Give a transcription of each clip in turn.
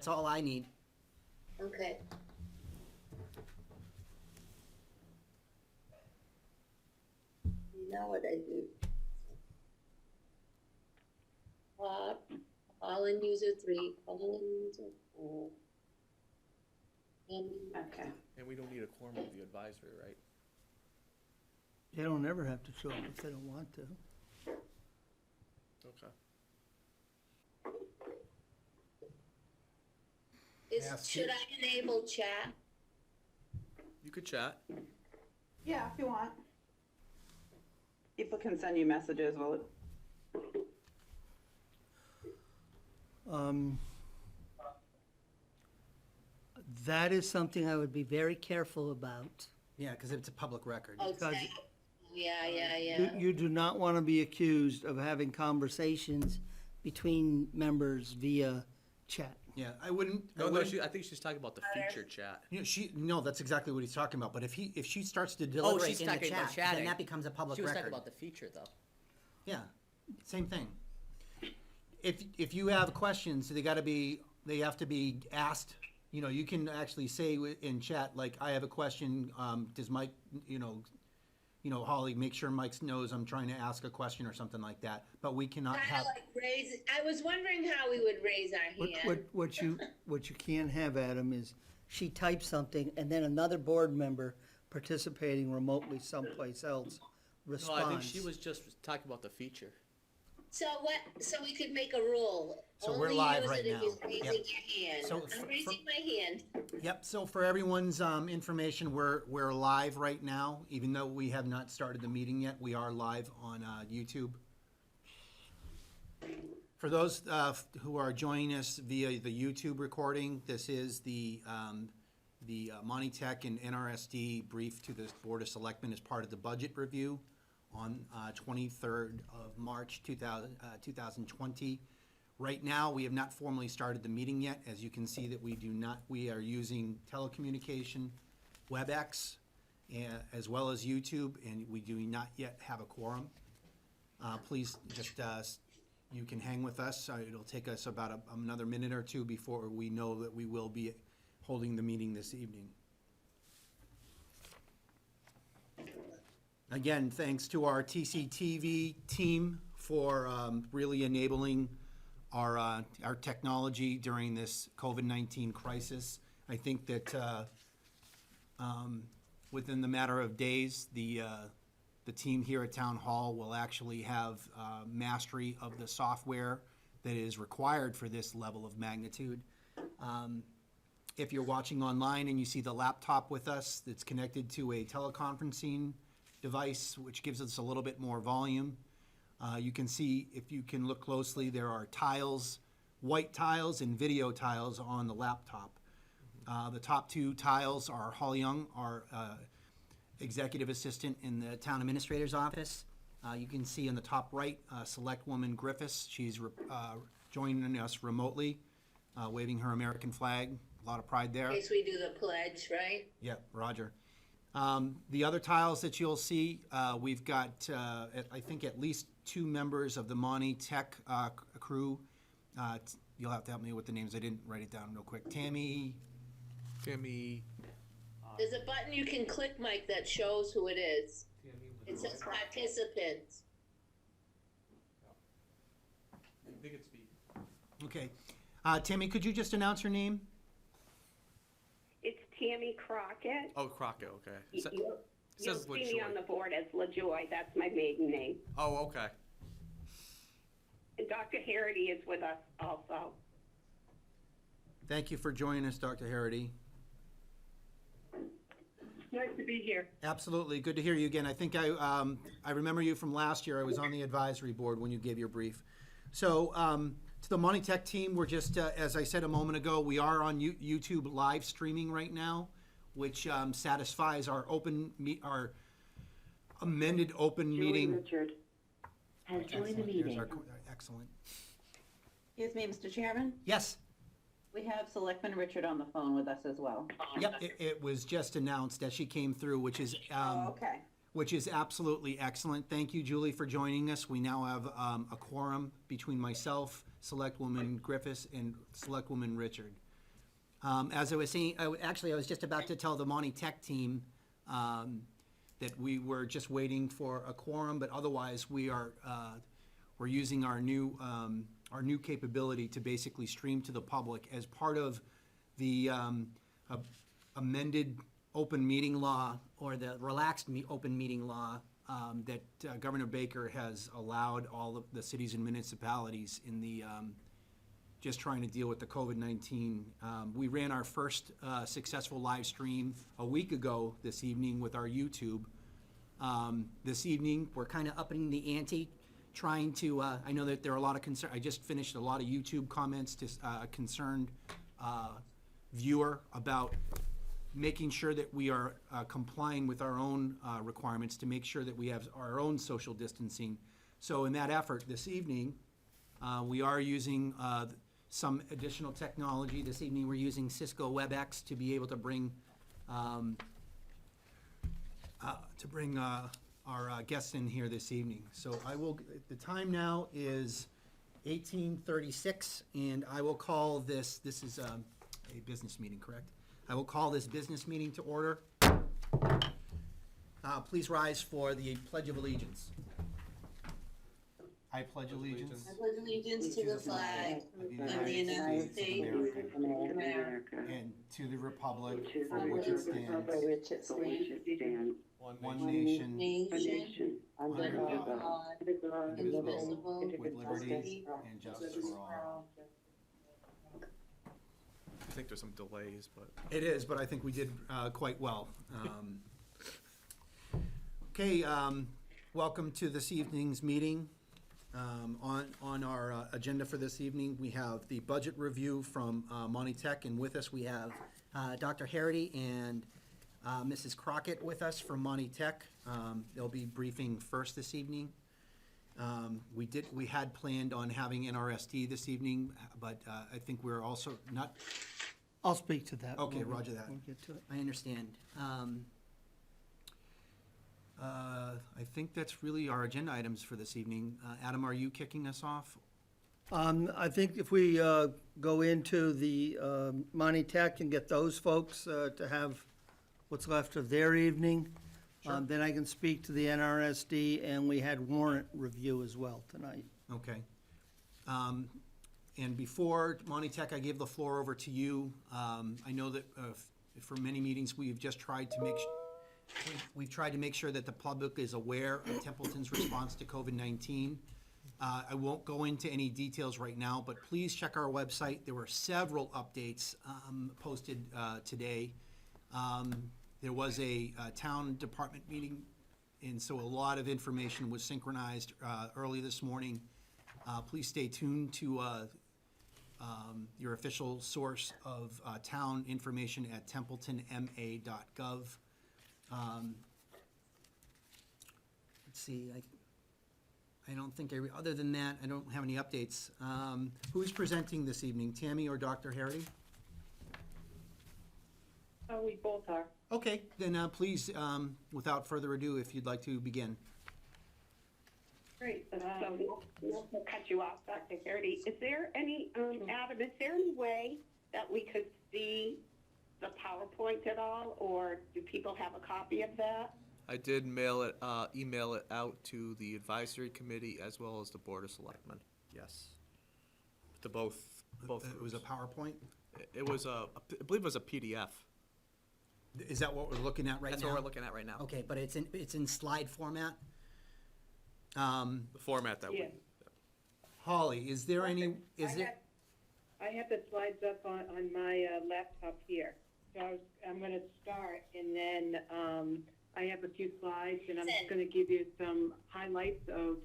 That's all I need. Okay. Now what I do? All in user 3, all in user 4. Okay. And we don't need a quorum of the advisory, right? They don't ever have to show up if they don't want to. Okay. Should I enable chat? You could chat. Yeah, if you want. People can send you messages, will it? That is something I would be very careful about. Yeah, because it's a public record. Okay. Yeah. You do not want to be accused of having conversations between members via chat. Yeah, I wouldn't. I think she's talking about the feature chat. No, that's exactly what he's talking about. But if she starts to deliberate she's in the talking about chat, then chatting. that becomes a public She was record. talking about the feature, though. Yeah, same thing. If you have questions, they have to be asked. You know, you can actually say in chat, like, I have a question. Does Mike, Holly, make sure Mike knows I'm trying to ask a question or something like that. But we cannot Kind have. of like raise. I was wondering how we would raise our hand. What you can't have, Adam, is she types something and then another board member participating remotely someplace else No, responds. I think she was just talking about the feature. So what? So we could make a rule. So Only we're live use right it if now. you're raising Yep. your hand. So I'm raising my hand. Yep, so for everyone's information, we're live right now, even though we have not started the meeting yet. We are live on YouTube. For those who are joining us via the YouTube recording, this is the Monty Tech and NRSD brief to the Board of Selectmen as part of the budget review on 23rd of March 2020. Right now, we have not formally started the meeting yet. As you can see that we are using telecommunication, WebEx, as well as YouTube, and we do not yet have a quorum. Please just, you can hang with us. It'll take us about another minute or two before we know that we will be holding the meeting this evening. Again, thanks to our TCTV team for really enabling our technology during this COVID-19 crisis. I think that within the matter of days, the team here at Town Hall will actually have mastery of the software that is required for this level of magnitude. If you're watching online and you see the laptop with us that's connected to a teleconferencing device, which gives us a little bit more volume, you can see, if you can look closely, there are tiles, white tiles and video tiles on the laptop. The top two tiles are Holly Young, our executive assistant in the town administrator's office. You can see in the top right, Selectwoman Griffiths. She's joining us remotely, waving her American flag. A lot of pride there. In case we do the pledge, right? Yep, Roger. The other tiles that you'll see, we've got, I think, at least 2 members of the Monty Tech crew. You'll have to help me with the names. I didn't write it down real quick. Tammy. There's a button you can click, Mike, that shows who it is. It says participants. I think it's B. Okay. Tammy, could you just announce your name? It's Tammy Crockett. Oh, Crockett, okay. You'll says see me LaJoy. on the board as LaJoy. That's my maiden name. Oh, okay. And Dr. Harity is with us also. Thank you for joining us, Dr. Harity. Nice to be here. Absolutely. Good to hear you again. I think I remember you from last year. I was on the advisory board when you gave your brief. So to the Monty Tech team, we're just, as I said a moment ago, we are on YouTube live streaming right now, which satisfies our our amended open meeting. Richard has joined the Here's meeting. excellent. Excuse me, Mr. Chairman. Yes. We have Selectman Richard on the phone with us as well. Yep. It was just announced as she came through, which is Okay. which is absolutely excellent. Thank you, Julie, for joining us. We now have a quorum between myself, Selectwoman Griffiths, and Selectwoman Richard. As I was saying, I was just about to tell the Monty Tech team that we were just waiting for a quorum, but otherwise we're using our new capability to basically stream to the public as part of the amended open meeting law, or the relaxed open meeting law that Governor Baker has allowed all of the cities and municipalities in the just trying to deal with the COVID-19. We ran our first successful live stream a week ago this evening with our YouTube. This evening, we're kind of upping the ante, trying to, I know that there are a lot of concern, I just finished a lot of YouTube comments to a concerned viewer about making sure that we are complying with our own requirements to make sure that we have our own social distancing. So in that effort this evening, we are using some additional technology. This evening, we're using Cisco WebEx to be able to bring our guests in here this evening. So the time now is 18:36, and I will call this is a business meeting, correct? I will call this business meeting to order. Please rise for the Pledge of Allegiance. I pledge allegiance I pledge allegiance to the flag of the United States of America, and to the republic for for which it stands, one nation, under under God, God, indivisible, with liberty and justice for all. I think there's some delays, but It is, but I think we did quite well. Okay, welcome to this evening's meeting. On our agenda for this evening, we have the budget review from Monty Tech, and with us we have Dr. Harity and Mrs. Crockett with us from Monty Tech. They'll be briefing first this evening. We had planned on having NRSD this evening, but I think we're also not. I'll speak to that. Okay, when we- roger that. when we get to it. I understand. I think that's really our agenda items for this evening. Adam, are you kicking us off? I think if we go into the Monty Tech and get those folks to have what's left of their evening, then I can speak to the NRSD, and we had warrant review as well tonight. Okay. And before Monty Tech, I give the floor over to you. I know that for many meetings, we've just tried to make sure that the public is aware of Templeton's response to COVID-19. I won't go into any details right now, but please check our website. There were several updates posted today. There was a town department meeting, and so a lot of information was synchronized early this morning. Please stay tuned to your official source of town information at templetonma.gov. Let's see, I don't think, other than that, I don't have any updates. Who's presenting this evening, Tammy or Dr. Harity? Oh, we both are. Okay, then please, without further ado, if you'd like to begin. Great. So we'll cut you off, Dr. Harity. Is there any, Adam, is there any way that we could see the PowerPoint at all, or do people have a copy of that? I did email it out to the advisory committee as well as the Board of Selectmen. Yes. To both It was a groups. PowerPoint? It was I believe it was a PDF. Is that what we're looking at right now? That's what we're looking at right now. Okay, but it's in slide format? The format that we, Yeah. Holly, is there any, is there? I have the slides up on my laptop here. So I'm going to start, and then I have a few slides, and I'm just going to give you some highlights of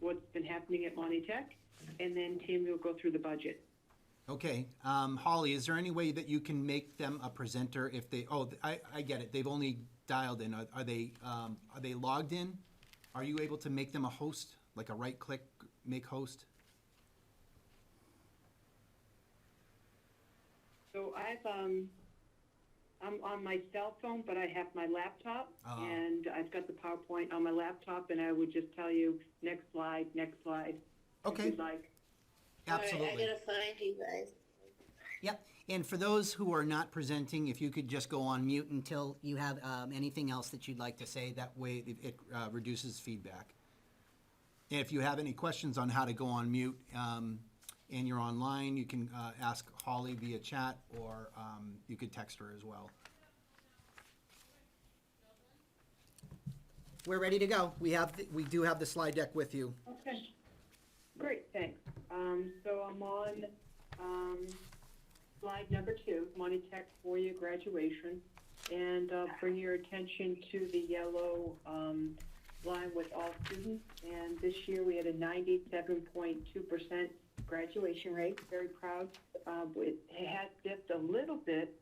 what's been happening at Monty Tech, and then Tim will go through the budget. Okay, Holly, is there any way that you can make them a presenter if they, I get it, they've only dialed in. Are they logged in? Are you able to make them a host, like a right-click, make host? So I'm on my cell phone, but I have my laptop, and I've got the PowerPoint on my laptop, and I would just tell you, next slide, if Okay, you'd like. absolutely. All right, I gotta find you guys. Yep, And for those who are not presenting, if you could just go on mute until you have anything else that you'd like to say, that way it reduces feedback. And if you have any questions on how to go on mute and you're online, you can ask Holly via chat, or you could text her as well. We're ready to go. We do have the slide deck with you. Okay, great, thanks. So I'm on slide number 2, Monty Tech 4-year graduation, and bring your attention to the yellow line with all students. And this year we had a 97.2% graduation rate. Very proud. It has dipped a little bit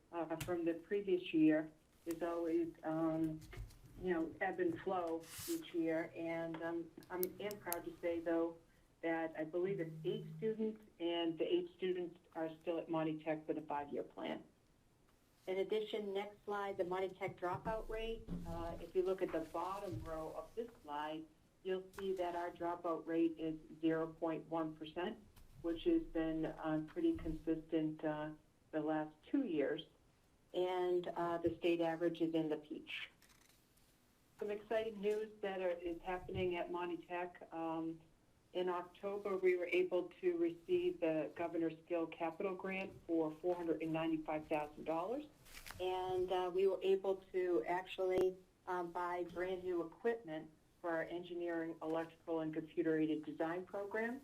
from the previous year. There's always ebb and flow each year, and I am proud to say, though, that I believe it's 8 students, and the 8 students are still at Monty Tech for the 5-year plan. In addition, next slide, the Monty Tech dropout rate. If you look at the bottom row of this slide, you'll see that our dropout rate is 0.1%, which has been pretty consistent the last 2 years, and the state average is in the peach. Some exciting news that is happening at Monty Tech. In October, we were able to receive the Governor's Skill Capital Grant for $495,000. And we were able to actually buy brand new equipment For our engineering, electrical, and computer-aided design program.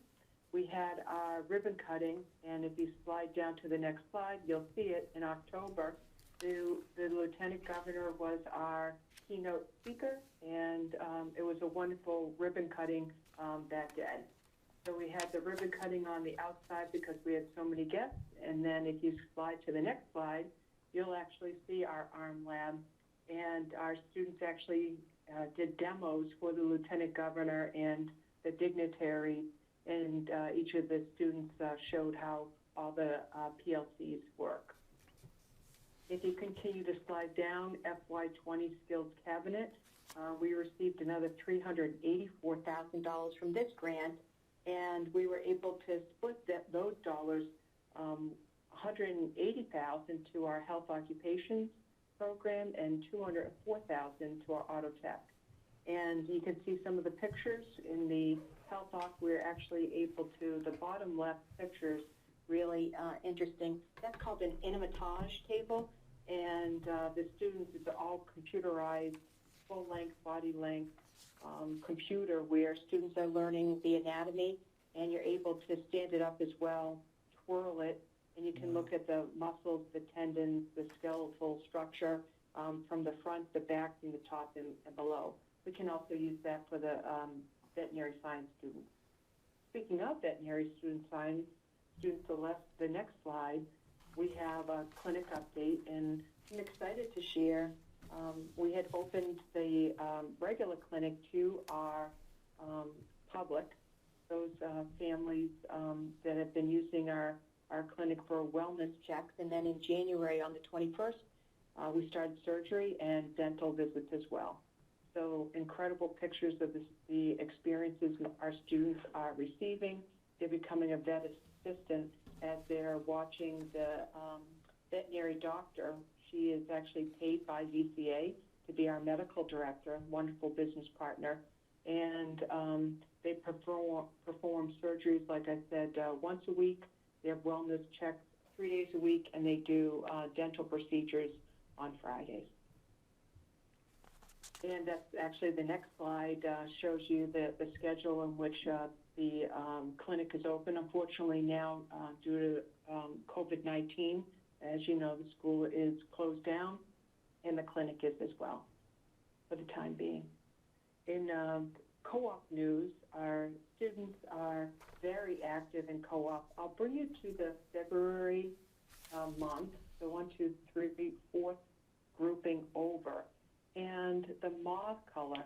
We had our ribbon cutting, and if you slide down to the next slide, you'll see it in October. The Lieutenant Governor was our keynote speaker, and it was a wonderful ribbon cutting that day. So we had the ribbon cutting on the outside because we had so many guests, and then if you slide to the next slide, you'll actually see our ARM lab, and our students actually did demos for the Lieutenant Governor and the dignitaries, and each of the students showed how all the PLCs work. If you continue to slide down, FY’20 Skills Cabinet, we received another $384,000 from this grant, and we were able to split those dollars, $180,000 to our health occupations program and $204,000 to our auto tech. And you can see some of the pictures in the health oc. We're actually able to, the bottom left pictures, really interesting. That's called an Innomatage table, and the students, it's all computerized, full-length, body-length computer where students are learning the anatomy, and you're able to stand it up as well, twirl it, and you can look at the muscles, the tendons, the skeletal structure from the front, the back, and the top and below. We can also use that for the veterinary science students. Speaking of veterinary science students, the next slide, we have a clinic update, and I'm excited to share. We had opened the regular clinic to our public, those families that have been using our clinic for wellness checks. And then in January on the 21st, we started surgery and dental visits as well. So incredible pictures of the experiences our students are receiving. They're becoming a vet assistant as they're watching the veterinary doctor. She is actually paid by VCA to be our medical director, wonderful business partner. And they perform surgeries, like I said, once a week. They have wellness checks 3 days a week, and they do dental procedures on Fridays. And that's actually the next slide shows you the schedule in which the clinic is open. Unfortunately now, due to COVID-19, as you know, the school is closed down, and the clinic is as well for the time being. In co-op news, our students are very active in co-op. I'll bring you to the February month, so 1, 2, 3, 4th grouping over. And the mauve color,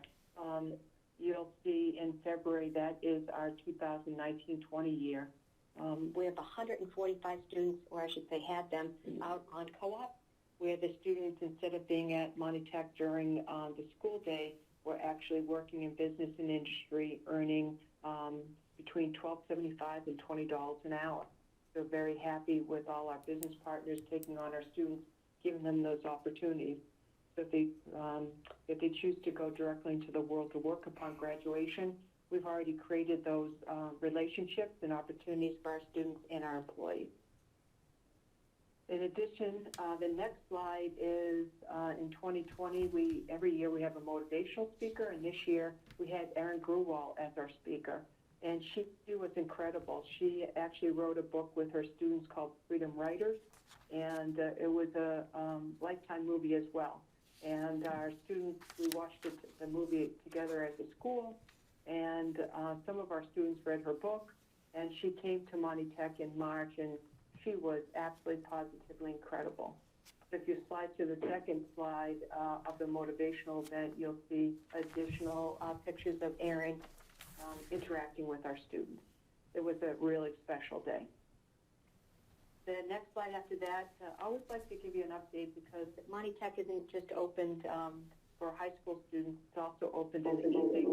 you'll see in February, that is our 2019-20 year. We have 145 students, or I should say had them, out on co-op, where the students, instead of being at Monty Tech during the school day, were actually working in business and industry, earning between $12.75 and $20 an hour. So very happy with all our business partners taking on our students, giving them those opportunities. So if they choose to go directly into the world to work upon graduation, we've already created those relationships and opportunities for our students and our employees. In addition, the next slide is in 2020, every year we have a motivational speaker, and this year we had Erin Grewal as our speaker. And she was incredible. She actually wrote a book with her students called Freedom Writers, and it was a Lifetime movie as well. And our students, we watched the movie together as a school, and some of our students read her book, and she came to Monty Tech in March, and she was absolutely positively incredible. So if you slide to the second slide of the motivational event, you'll see additional pictures of Erin interacting with our students. It was a really special day. The next slide after that, I always like to give you an update because Monty Tech isn't just opened for high school students, it's also opened in the evening,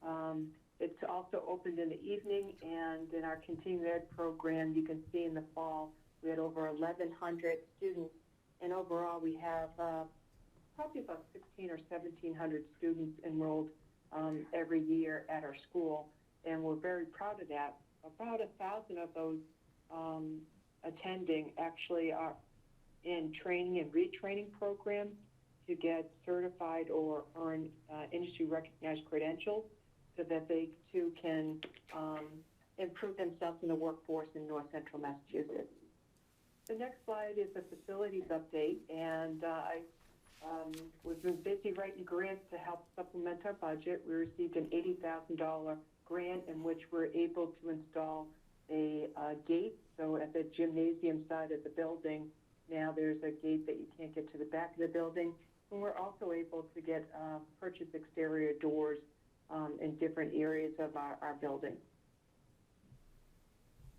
and it's also opened in the evening, and in our continuing ed program, you can see in the fall, we had over 1,100 students, and overall we have probably about 1,600 or 1,700 students enrolled every year at our school, and we're very proud of that. About 1,000 of those attending actually are in training and retraining programs to get certified or earn industry-recognized credentials so that they too can improve themselves in the workforce in North Central Massachusetts. The next slide is the facilities update, and we've been busy writing grants to help supplement our budget. We received an $80,000 grant in which we're able to install a gate. So at the gymnasium side of the building, now there's a gate that you can't get to the back of the building. And we're also able to get purchase exterior doors in different areas of our building.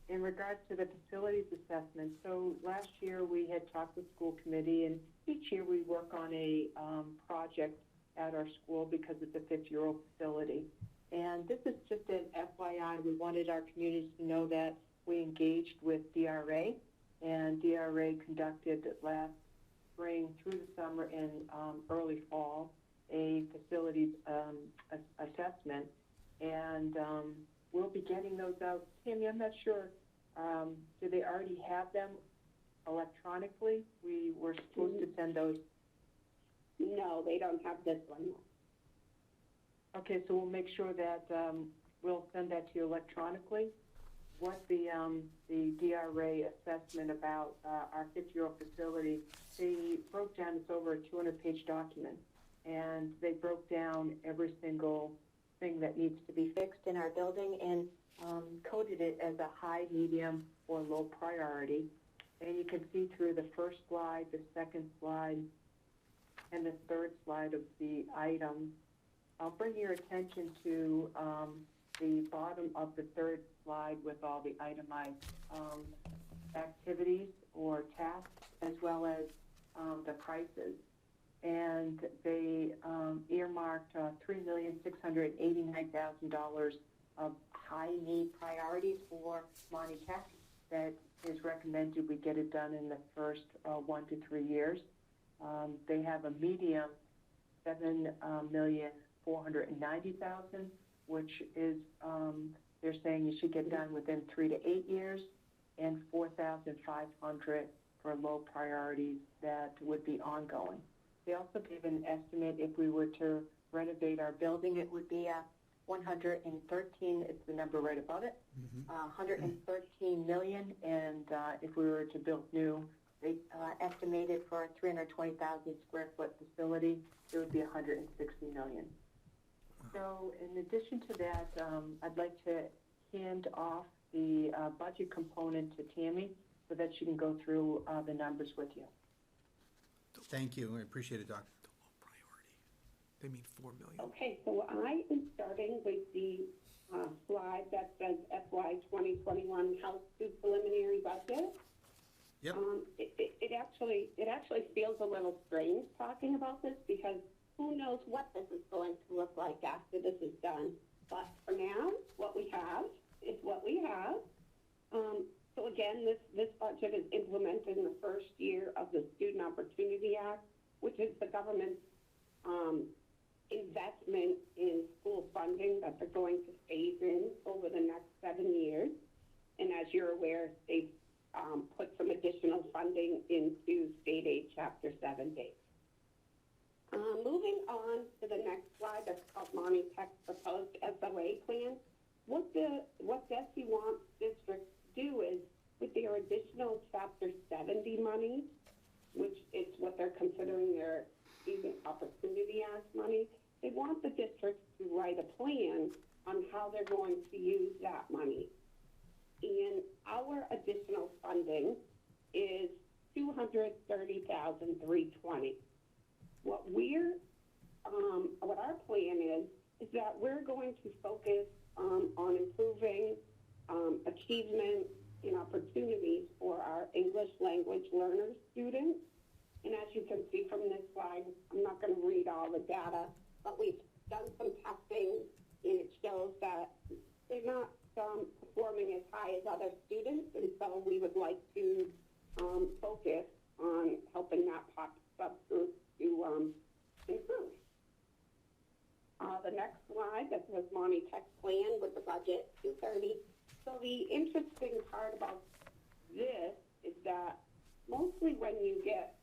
In regards to the facilities assessment, so last year we had talked with school committee, and each year we work on a project at our school because it's a 50-year-old facility. And this is just an FYI. We wanted our communities to know that we engaged with DRA, and DRA conducted last spring through the summer and early fall a facilities assessment, and we'll be getting those out. Tammy, I'm not sure, do they already have them electronically? We were supposed to send those. No, they don't have this one. Okay, so we'll make sure that we'll send that to you electronically. What the DRA assessment about our 50-year-old facility, they broke down, it's over a 200-page document, and they broke down every single thing that needs to be fixed in our building and coded it as a high, medium, or low priority. And you can see through the first slide, the second slide, and the third slide of the items. I'll bring your attention to the bottom of the third slide with all the itemized activities or tasks, as well as the prices. And they earmarked $3,689,000 of high-need priorities for Monty Tech that is recommended we get it done in the first 1 to 3 years. They have a medium, $7,490,000, which is, they're saying you should get done within 3 to 8 years, and $4,500 for low priorities that would be ongoing. They also gave an estimate if we were to renovate our building, it would be 113, it's the number right above it, 113 million, and if we were to build new, they estimated for a 320,000 square foot facility, it would be 160 million. So in addition to that, I'd like to hand off the budget component to Tammy so that she can go through the numbers with you. Thank you, I appreciate it, Doc. The low priority. They mean 4 million. Okay, so I am starting with the slide that says FY 2021 House Preliminary Budget. Yep. It actually feels a little strange talking about this because who knows what this is going to look like after this is done. But for now, what we have is what we have. So again, this budget is implemented in the first year of the Student Opportunity Act, which is the government's investment in school funding that they're going to phase in over the next 7 years. And as you're aware, they've put some additional funding into State Aid Chapter 7 dates. Moving on to the next slide, that's called Monty Tech's proposed SOA plan. What DESE wants districts to do is, with their additional Chapter 70 money, which is what they're considering their Student Opportunity Act money, they want the districts to write a plan on how they're going to use that money. And our additional funding is $230,320. What our plan is that we're going to focus on improving achievement and opportunities for our English language learner students. And as you can see from this slide, I'm not going to read all the data, but we've done some testing, and it shows that they're not performing as high as other students, and so we would like to focus on helping that subgroup to improve. The next slide, that was Monty Tech's plan with the budget, 230. So the interesting part about this is that mostly when you get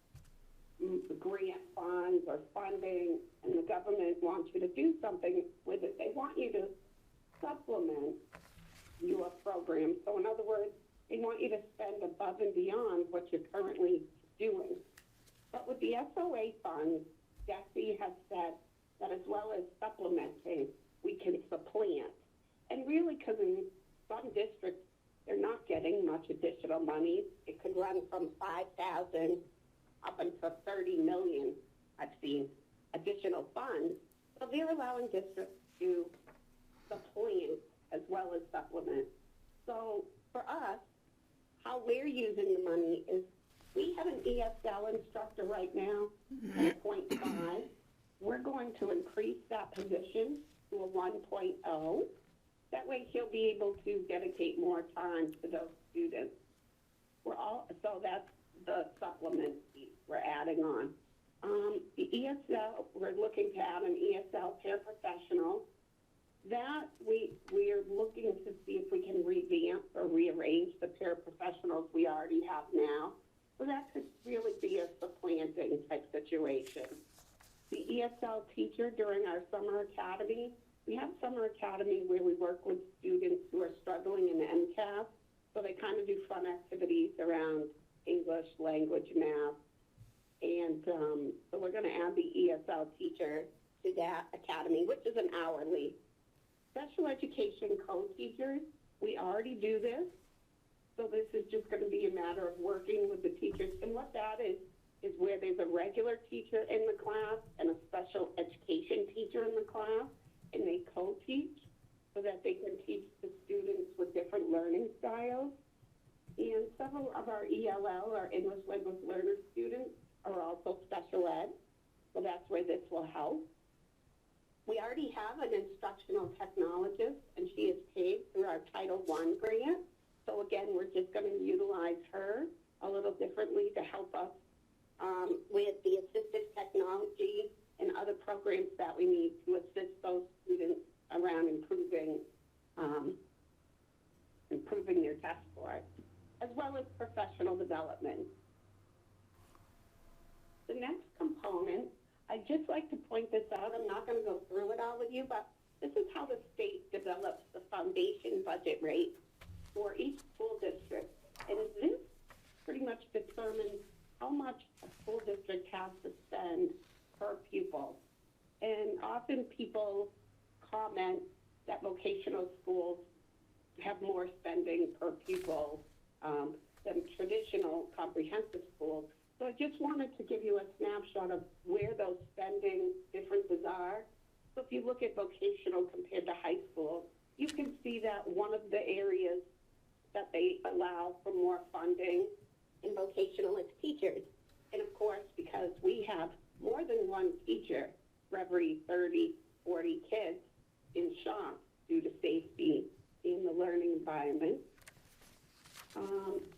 grant funds or funding and the government wants you to do something with it, they want you to supplement your program. So in other words, they want you to spend above and beyond what you're currently doing. But with the SOA funds, DESE has said that as well as supplementing, we can supplant. And really, because in some districts, they're not getting much additional money. It could run from $5,000 up until $30 million, I've seen, additional funds. So they're allowing districts to supplant as well as supplement. So for us, how we're using the money is we have an ESL instructor right now at 0.5. We're going to increase that position to a 1.0. That way he'll be able to dedicate more time to those students. So that's the supplement piece we're adding on. The ESL, we're looking to add an ESL paraprofessional. That we are looking to see if we can revamp or rearrange the paraprofessionals we already have now. So that could really be a supplanting type situation. The ESL teacher during our summer academy, we have summer academy where we work with students who are struggling in MCAS. So they kind of do fun activities around English, language, math. And so we're going to add the ESL teacher to that academy, which is an hourly. Special education co-teachers, we already do this. So this is just going to be a matter of working with the teachers. And what that is where there's a regular teacher in the class and a special education teacher in the class, and they co-teach so that they can teach the students with different learning styles. And several of our ELL, our English language learner students, are also special ed. So that's where this will help. We already have an instructional technologist, and she is paid through our Title I grant. So again, we're just going to utilize her a little differently to help us with the assistive technology and other programs that we need to assist those students around improving their test scores, as well as professional development. The next component, I'd just like to point this out. I'm not going to go through it all with you, but this is how the state develops the foundation budget rate for each school district. And this pretty much determines how much a school district has to spend per pupil. And often people comment that vocational schools have more spending per pupil than traditional comprehensive schools. So I just wanted to give you a snapshot of where those spending differences are. So if you look at vocational compared to high school, you can see that one of the areas that they allow for more funding in vocational is teachers. And of course, because we have more than one teacher for every 30, 40 kids in shop, due to safety in the learning environment.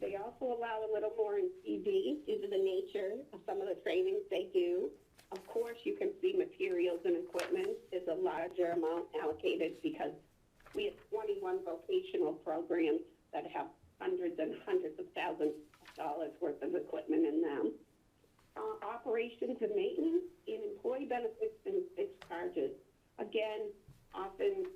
They also allow a little more in PD due to the nature of some of the trainings they do. Of course, you can see materials and equipment is a larger amount allocated because we have 21 vocational programs that have hundreds and hundreds of thousands of dollars worth of equipment in them. Operations and maintenance in employee benefits and fixed charges. Again, often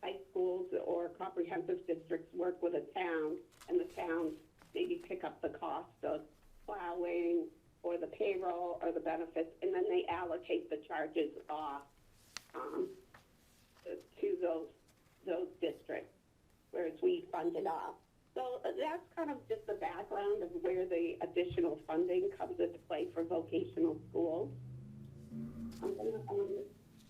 high schools or comprehensive districts work with a town, and the towns maybe pick up the cost of plowing or the payroll or the benefits, and then they allocate the charges off to those districts, whereas we fund it off. So that's kind of just the background of where the additional funding comes into play for vocational schools. I'm going to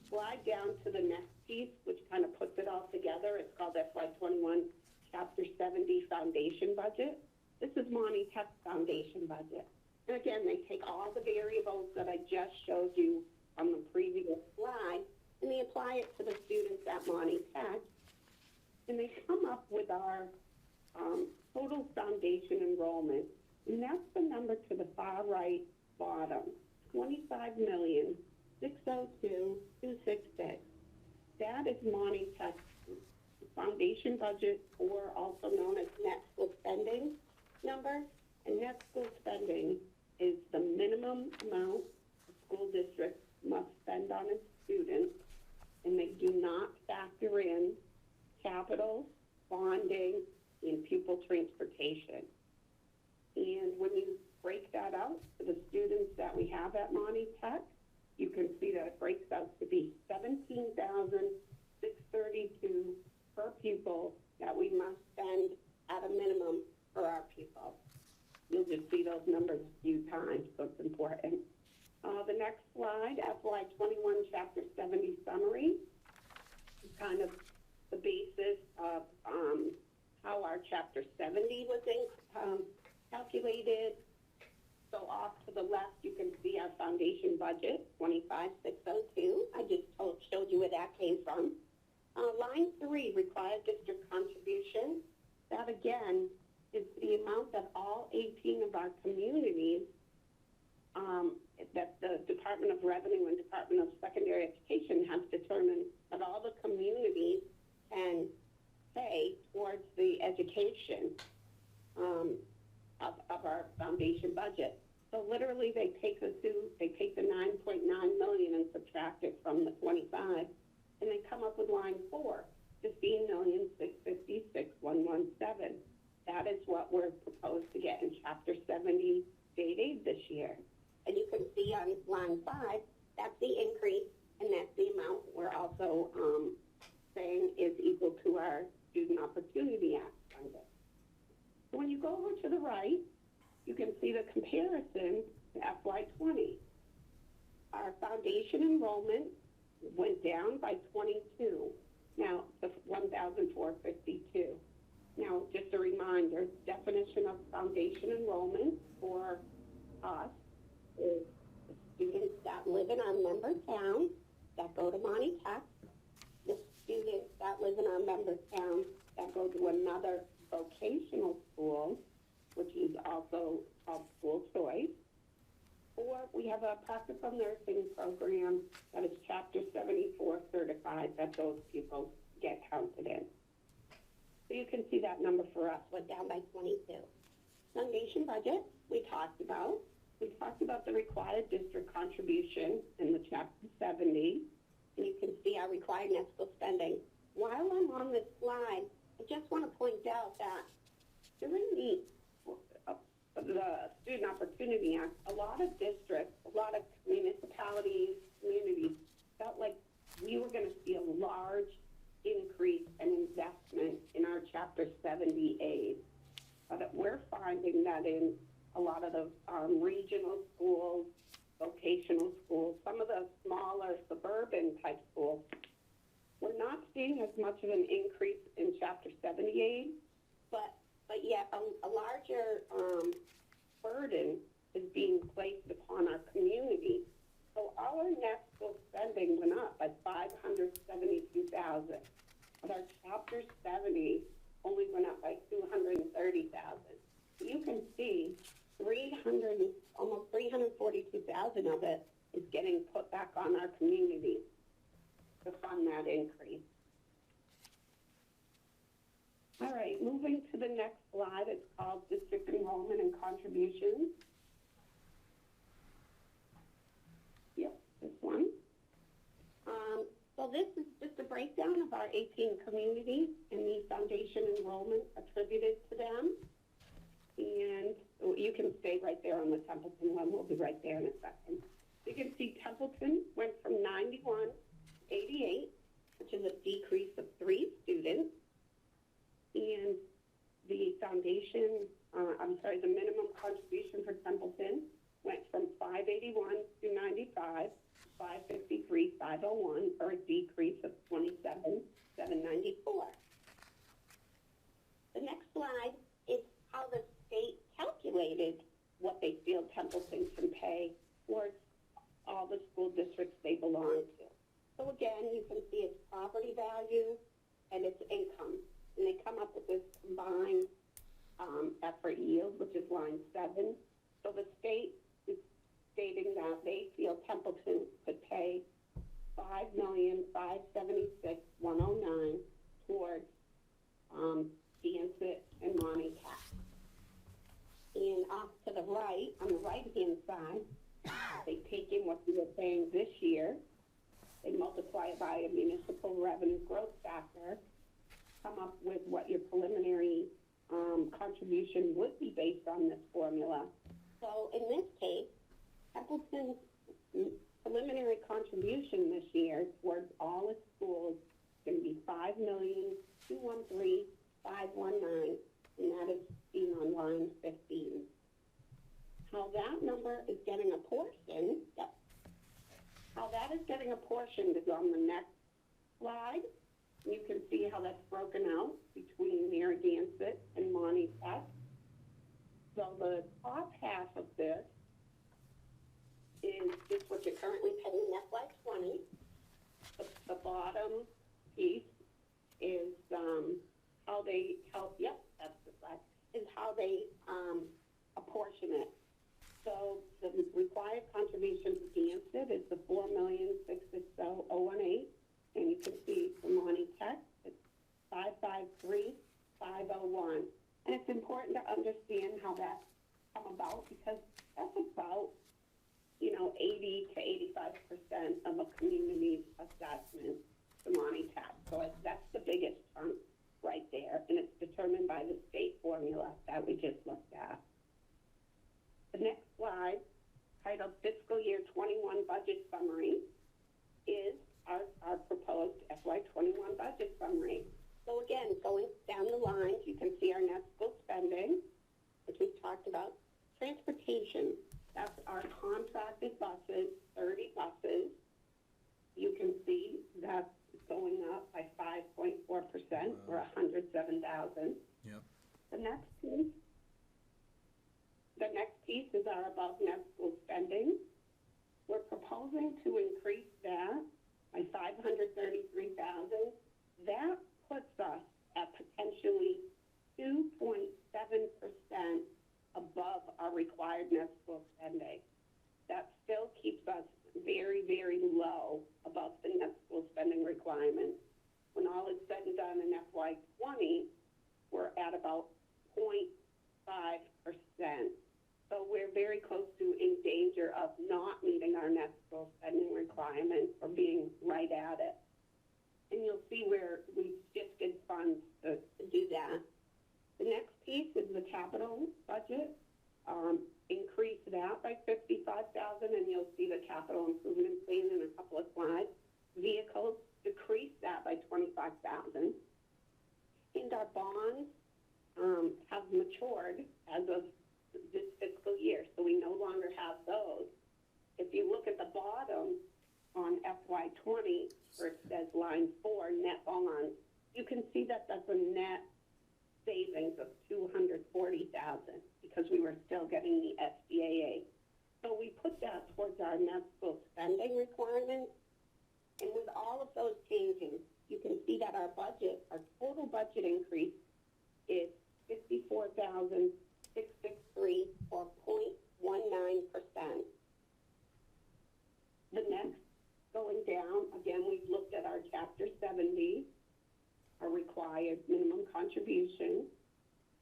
slide down to the next piece, which kind of puts it all together. It's called FY’21 Chapter 70 Foundation Budget. This is Monty Tech's foundation budget. And again, they take all the variables that I just showed you on the previous slide, and they apply it to the students at Monty Tech. And they come up with our total foundation enrollment, and that's the number to the far right bottom, 25,602,266. That is Monty Tech's foundation budget, or also known as net school spending number. And net school spending is the minimum amount a school district must spend on its students, and they do not factor in capital, bonding, and pupil transportation. And when you break that out for the students that we have at Monty Tech, you can see that it breaks out to be $17,632 per pupil that we must spend at a minimum for our pupils. You'll just see those numbers a few times, so it's important. The next slide, FY’21 Chapter 70 Summary, is kind of the basis of how our Chapter 70 was calculated. So off to the left, you can see our foundation budget, 25,602. I just showed you where that came from. Line 3, required district contribution. That again is the amount that all 18 of our communities, that the Department of Revenue and Department of Secondary Education has determined that all the communities can pay towards the education of our foundation budget. So literally they take the 9.9 million and subtract it from the 25, and they come up with line 4, 15,656,117. That is what we're proposed to get in Chapter 70 state aid this year. And you can see on line 5, that's the increase, and that's the amount we're also saying is equal to our Student Opportunity Act funding. So when you go over to the right, you can see the comparison to FY’20. Our foundation enrollment went down by 22, now to 1,452. Now, just a reminder, definition of foundation enrollment for us is the students that live in our member towns that go to Monty Tech, the students that live in our member towns that go to another vocational school, which is also called school choice, or we have a practical nursing program that is Chapter 74 certified that those people get counted in. So you can see that number for us went down by 22. Foundation budget, we talked about. We talked about the required district contribution in the Chapter 70, and you can see our required net school spending. While I'm on this slide, I just want to point out that during the Student Opportunity Act, a lot of districts, a lot of municipalities, communities felt like we were going to see a large increase and investment in our Chapter 70 aid. But we're finding that in a lot of the regional schools, vocational schools, some of the smaller suburban type schools, we're not seeing as much of an increase in Chapter 70 aid, but yet a larger burden is being placed upon our community. So our net school spending went up by $572,000. but our chapter 70 only went up by 230,000. You can see almost 342,000 of it is getting put back on our community to fund that increase. All right, moving to the next slide, it's called District Enrollment and Contributions. Yep, this one. So this is just a breakdown of our 18 communities and the foundation enrollment attributed to them. And you can stay right there on the Templeton one. We'll be right there in a second. You can see Templeton went from 91 to 88, which is a decrease of 3 students. And the foundation, the minimum contribution for Templeton went from 581 to 95, 553, 501, or a decrease of 27,794. The next slide is how the state calculated what they feel Templeton can pay towards all the school districts they belong to. So again, you can see its property value and its income. And they come up with this combined effort yield, which is line 7. So the state is stating that they feel Templeton could pay $5,576,109 towards Gansett and Monty tax. And off to the right, on the right-hand side, they take in what you were paying this year, they multiply it by a municipal revenue growth factor, come up with what your preliminary contribution would be based on this formula. So in this case, Templeton's preliminary contribution this year towards all its schools is going to be $5,213,519, and that is seen on line 15. How that number is getting apportioned, how that is getting apportioned is on the next slide. You can see how that's broken out between Narragansett and Monty Tech. So the top half of this is just what you're currently paying in FY'20. The bottom piece is how they help, yep, that's the slide, is how they apportion it. So the required contribution to Gansett is the $4,660,018. And you can see for Monty Tech, it's $553,501. And it's important to understand how that's come about because that's about, 80 to 85% of a community's assessment to Monty Tech. So that's the biggest chunk right there. And it's determined by the state formula that we just looked at. The next slide, titled Fiscal Year 21 Budget Summary, is our proposed FY'21 budget summary. So again, going down the line, you can see our net school spending, which we've talked about. Transportation, that's our contracted buses, 30 buses. You can see that's going up by 5.4%, or 107,000. Yep. The next piece is our above net school spending. We're proposing to increase that by 533,000. That puts us at potentially 2.7% above our required net school spending. That still keeps us very, very low above the net school spending requirement. When all is said and done in FY'20, we're at about 0.5%. So we're very close to in danger of not meeting our net school spending requirement or being right at it. And you'll see where we've shifted funds to do that. The next piece is the capital budget. Increase that by 55,000, and you'll see the capital improvement plan in a couple of slides. Vehicles, decrease that by 25,000. And our bonds have matured as of this fiscal year, so we no longer have those. If you look at the bottom on FY'20, where it says line 4, net bonds, you can see that that's a net savings of 240,000 because we were still getting the SBAA. So we put that towards our net school spending requirement. And with all of those changes, you can see that our budget, our total budget increase is 54,663 or 0.19%. The next, going down, again, we've looked at our Chapter 70, our required minimum contribution.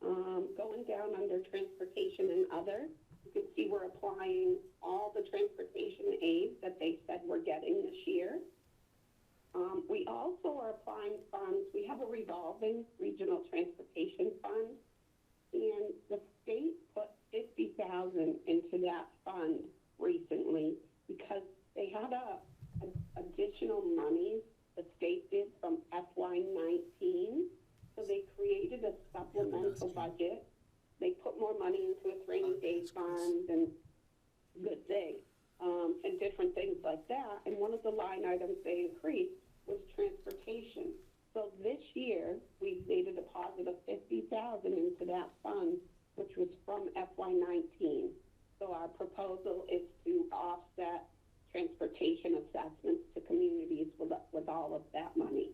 Going down under transportation and other, you can see we're applying all the transportation aid that they said we're getting this year. We also are applying funds. We have a revolving regional transportation fund, and the state put $50,000 into that fund recently because they had additional monies the state did from FY’19. So they created a supplemental budget. They put more money into a rainy day fund and good thing, and different things like that. And one of the line items they increased was transportation. So this year, we made a deposit of $50,000 into that fund, which was from FY’19. So our proposal is to offset transportation assessments to communities with all of that money.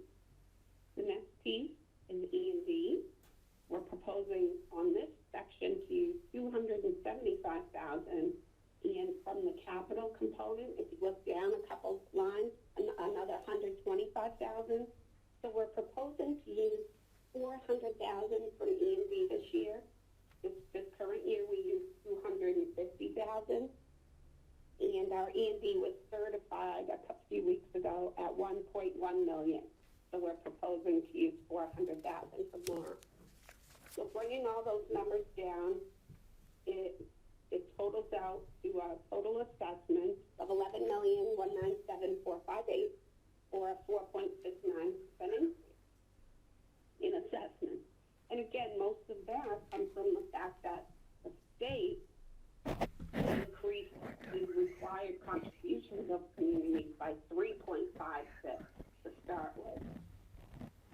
The next piece is E&D. We're proposing on this section to use $275,000, and from the capital component, if you look down a couple lines, another $125,000. So we're proposing to use $400,000 from E&D this year. This current year, we used $250,000, and our E&D was certified a few weeks ago at $1.1 million. So we're proposing to use $400,000 for more. So bringing all those numbers down, it totals out to a total assessment of $11,197,458, or a 4.69% increase in assessment. And again, most of that comes from the fact that the state increased the required contributions of communities by 3.56 to start with.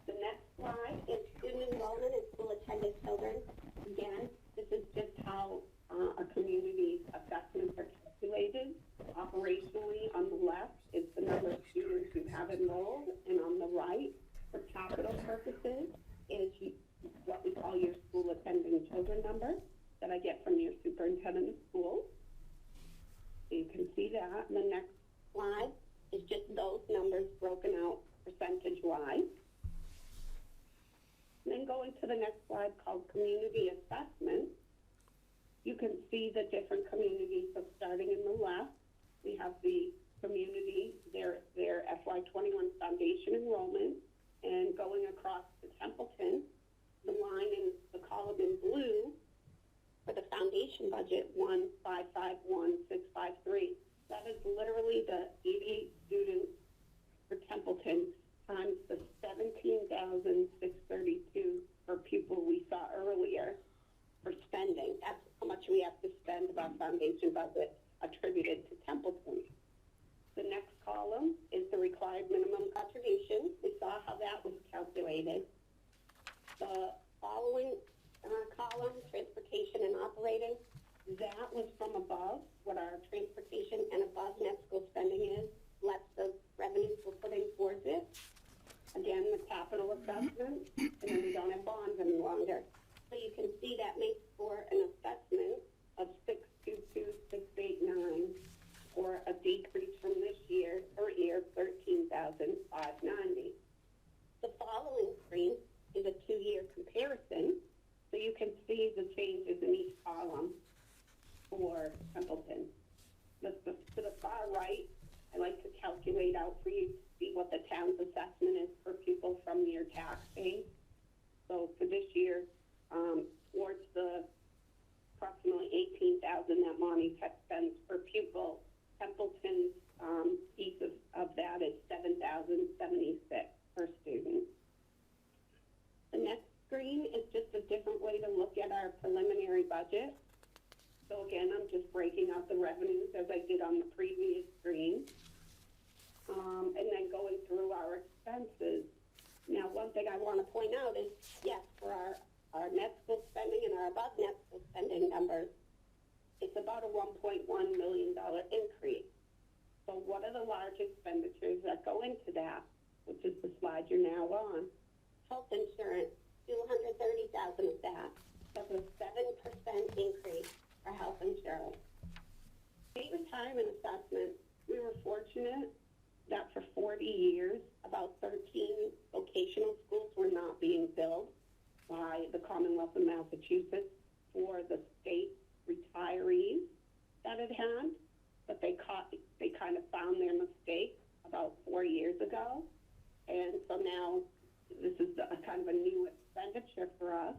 The next slide is student enrollment and school attendance children. Again, this is just how a community's assessments are calculated. Operationally, on the left is the number of students who have enrolled, and on the right, for capital purposes, is what we call your school attending children number that I get from your superintendent of schools. So you can see that. And the next slide is just those numbers broken out percentage-wise. And then going to the next slide called community assessment, you can see the different communities. So starting in the left, we have the community, their FY’21 foundation enrollment, and going across to Templeton, the line in the column in blue for the foundation budget 1551653. That is literally the 88 students for Templeton times the 17,632 per pupil we saw earlier for spending. That's how much we have to spend of our foundation budget attributed to Templeton. The next column is the required minimum contribution. We saw how that was calculated. The following column, transportation and operating, that was from above, what our transportation and above net school spending is, less the revenues we're putting towards it. Again, the capital assessment, and then we don't have bonds any longer. So you can see that makes for an assessment of 622,689, or a decrease from this year, per year, 13,590. The following screen is a 2-year comparison, so you can see the changes in each column for Templeton. To the far right, I like to calculate out for you to see what the town's assessment is per pupil from your tax base. So for this year, towards the approximately $18,000 that Monty spends per pupil, Templeton's piece of that is $7,076 per student. The next screen is just a different way to look at our preliminary budget. So again, I'm just breaking out the revenues as I did on the previous screen, and then going through our expenses. Now, one thing I want to point out is, yes, for our net school spending and our above net school spending numbers, it's about a $1.1 million increase. So what are the large expenditures that go into that? which is the slide you're now on. Health insurance, 230,000 of that. That's a 7% increase for health insurance. State retirement assessment, we were fortunate that for 40 years, about 13 vocational schools were not being billed by the Commonwealth of Massachusetts for the state retirees that it had, but they kind of found their mistake about 4 years ago, and so now this is a kind of a new expenditure for us,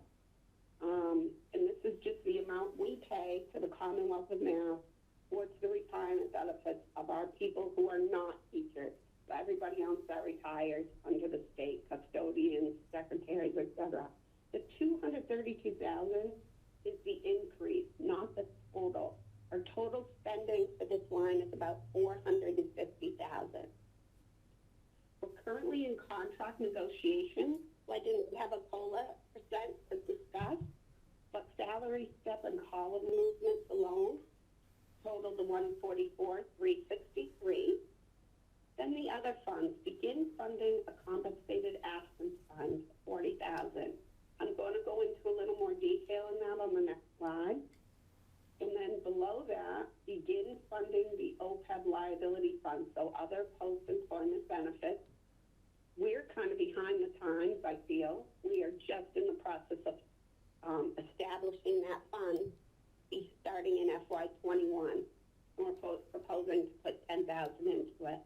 and this is just the amount we pay to the Commonwealth of Mass towards the retirement benefits of our people who are not teachers. So everybody else that retires under the state, custodians, secretaries, etc. The 232,000 is the increase, not the total. Our total spending for this line is about 450,000. We're currently in contract negotiations. So I didn't have a COLA percent to discuss, but salary step and column movements alone total the 144,363. Then the other funds begin funding a compensated absence fund, 40,000. I'm going to go into a little more detail in that on the next slide. And then below that, begin funding the OPEB liability fund, so other post-employment benefits. We're kind of behind the times, I feel. We are just in the process of establishing that fund, starting in FY’21. And we're proposing to put 10,000 into it.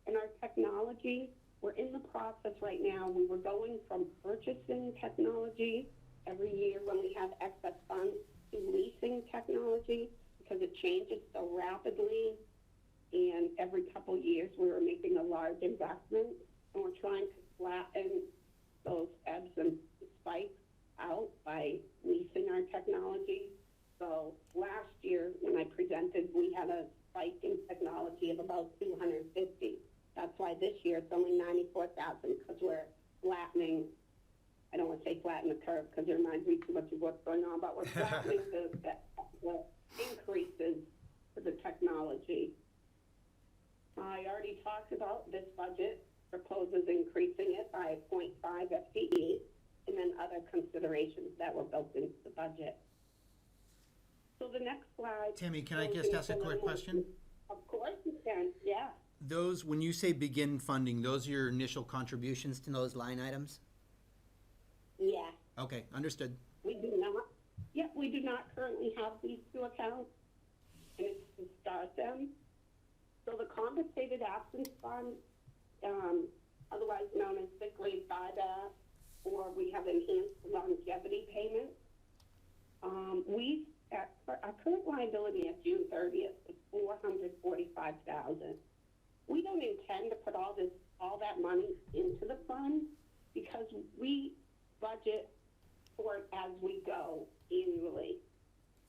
And our technology, we're in the process right now. We were going from purchasing technology every year when we have excess funds to leasing technology because it changes so rapidly. And every couple years we were making a large investment, and we're trying to flatten those ebbs and spikes out by leasing our technology. So last year when I presented, we had a spike in technology of about 250. That's why this year it's only 94,000 because we're flattening. I don't want to say flatten the curve because it reminds me too much of what's going on, but we're flattening the increases for the technology. I already talked about this budget proposes increasing it by 0.5 FTE and then other considerations that were built into the budget. So the next slide. Tammy, can I just ask a quick question? Of course you can, yeah. Those, when you say begin funding, those are your initial contributions to those line items? Yeah. Okay, understood. We do not currently have these two accounts, and it's to start them. So the compensated absence fund, otherwise known as sick leave buyback, or we have enhanced longevity payments. Our current liability at June 30th is $445,000. We don't intend to put all that money into the fund because we budget for it as we go annually.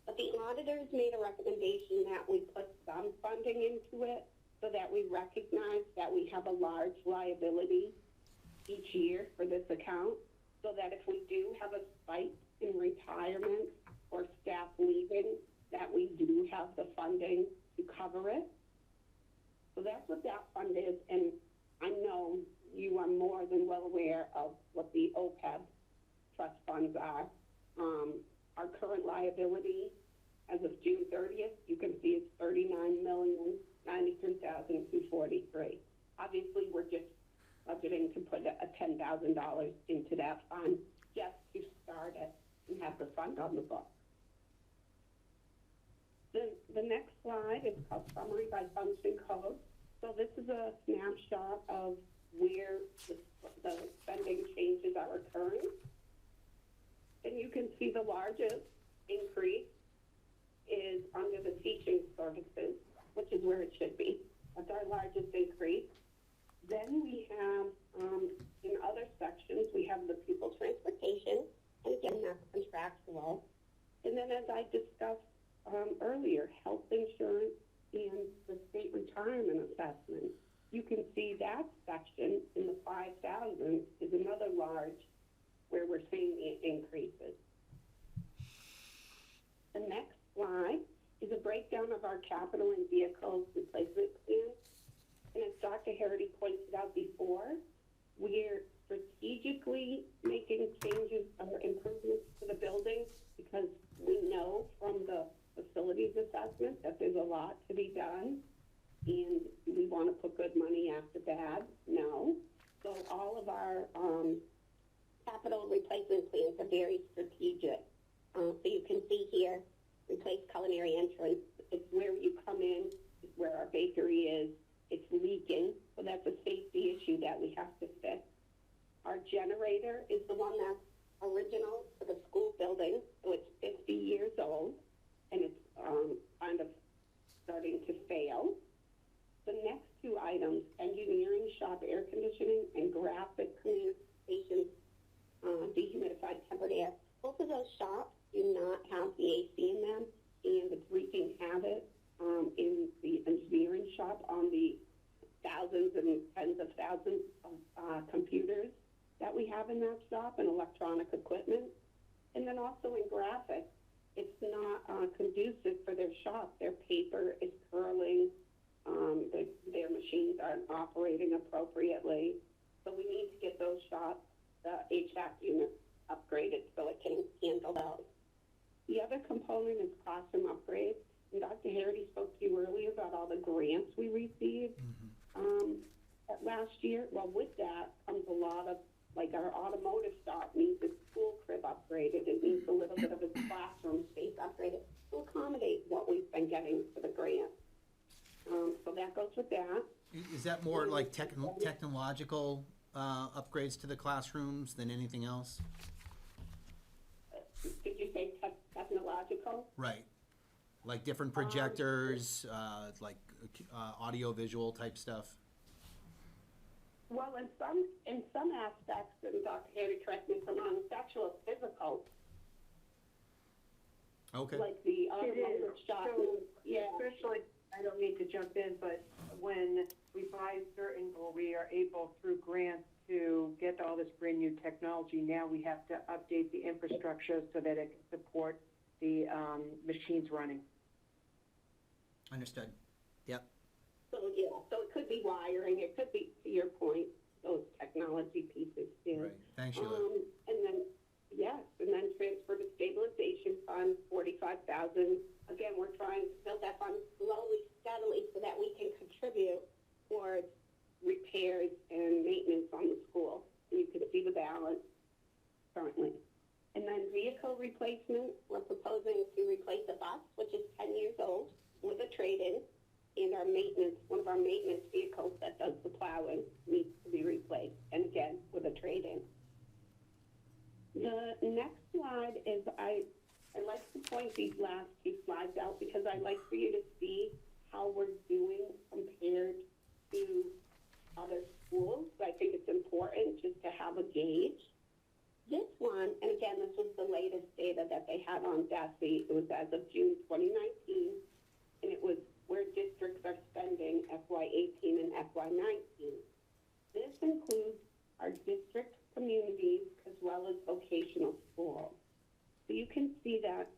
But the auditors made a recommendation that we put some funding into it so that we recognize that we have a large liability each year for this account, so that if we do have a spike in retirement or staff leaving, that we do have the funding to cover it. So that's what that fund is, and I know you are more than well aware of what the OPEB trust funds are. Our current liability as of June 30th, you can see it's $39,093,243. Obviously, we're just budgeting to put a $10,000 into that fund just to start it and have the fund on the book. The next slide is called Summary by Function Code. So this is a snapshot of where the spending changes are occurring. And you can see the largest increase is under the teaching services, which is where it should be. That's our largest increase. Then we have, in other sections, we have the pupil transportation, and again, that's contractual. And then as I discussed earlier, health insurance and the state retirement assessment. You can see that section in the 5,000 is another large where we're seeing the increases. The next slide is a breakdown of our capital and vehicles replacement plan. And as Dr. Harity pointed out before, we're strategically making changes or improvements to the building because we know from the facilities assessment that there's a lot to be done, and we want to put good money after bad. No. So all of our capital replacement plans are very strategic. So you can see here, replace culinary entrance. It's where you come in, it's where our bakery is. It's leaking, so that's a safety issue that we have to fix. Our generator is the one that's original to the school building, so it's 50 years old, and it's kind of starting to fail. The next two items, engineering shop air conditioning and graphic communications, dehumidified tempered air. Both of those shops do not have the AC in them, and it's wreaking havoc in the engineering shop on the thousands and tens of thousands of computers that we have in that shop and electronic equipment. And then also in graphics, it's not conducive for their shop. Their paper is curling, their machines aren't operating appropriately. So we need to get those shops, the HVAC units, upgraded so it can handle those. The other component is classroom upgrades. And Dr. Harity spoke to you earlier about all the grants we received last year. Well, with that comes a lot of, like our automotive shop needs its school crib upgraded. It needs a little bit of its classroom space upgraded to accommodate what we've been getting for the grant. So that goes with that. Is that more like technological upgrades to the classrooms than anything else? Did you say technological? Right. Like different projectors, like audio visual type stuff? Well, in some aspects, and Dr. Harry, correct me if I'm wrong, it's actual physical. Okay. Like the automotive shop. So, Yeah. especially, I don't need to jump in, but when we buy certain, or we are able through grants to get all this brand new technology, now we have to update the infrastructure so that it can support the machines running. Understood. Yep. So, yeah, so it could be wiring, it could be, to your point, those technology pieces too. Right. Thanks, Sheila. And then, yes, and then transfer to stabilization fund, 45,000. Again, we're trying to build that fund slowly, steadily, so that we can contribute towards repairs and maintenance on the school. And you can see the balance currently. And then vehicle replacement, we're proposing to replace a bus, which is 10 years old, with a trade-in, and our maintenance, one of our maintenance vehicles that does the plowing needs to be replaced, and again, with a trade-in. The next slide is, I like to point these last two slides out because I like for you to see how we're doing compared to other schools. I think it's important just to have a gauge. This one, and again, this was the latest data that they had on DESE. It was as of June 2019, and it was where districts are spending FY18 and FY19. This includes our district communities as well as vocational schools. So you can see that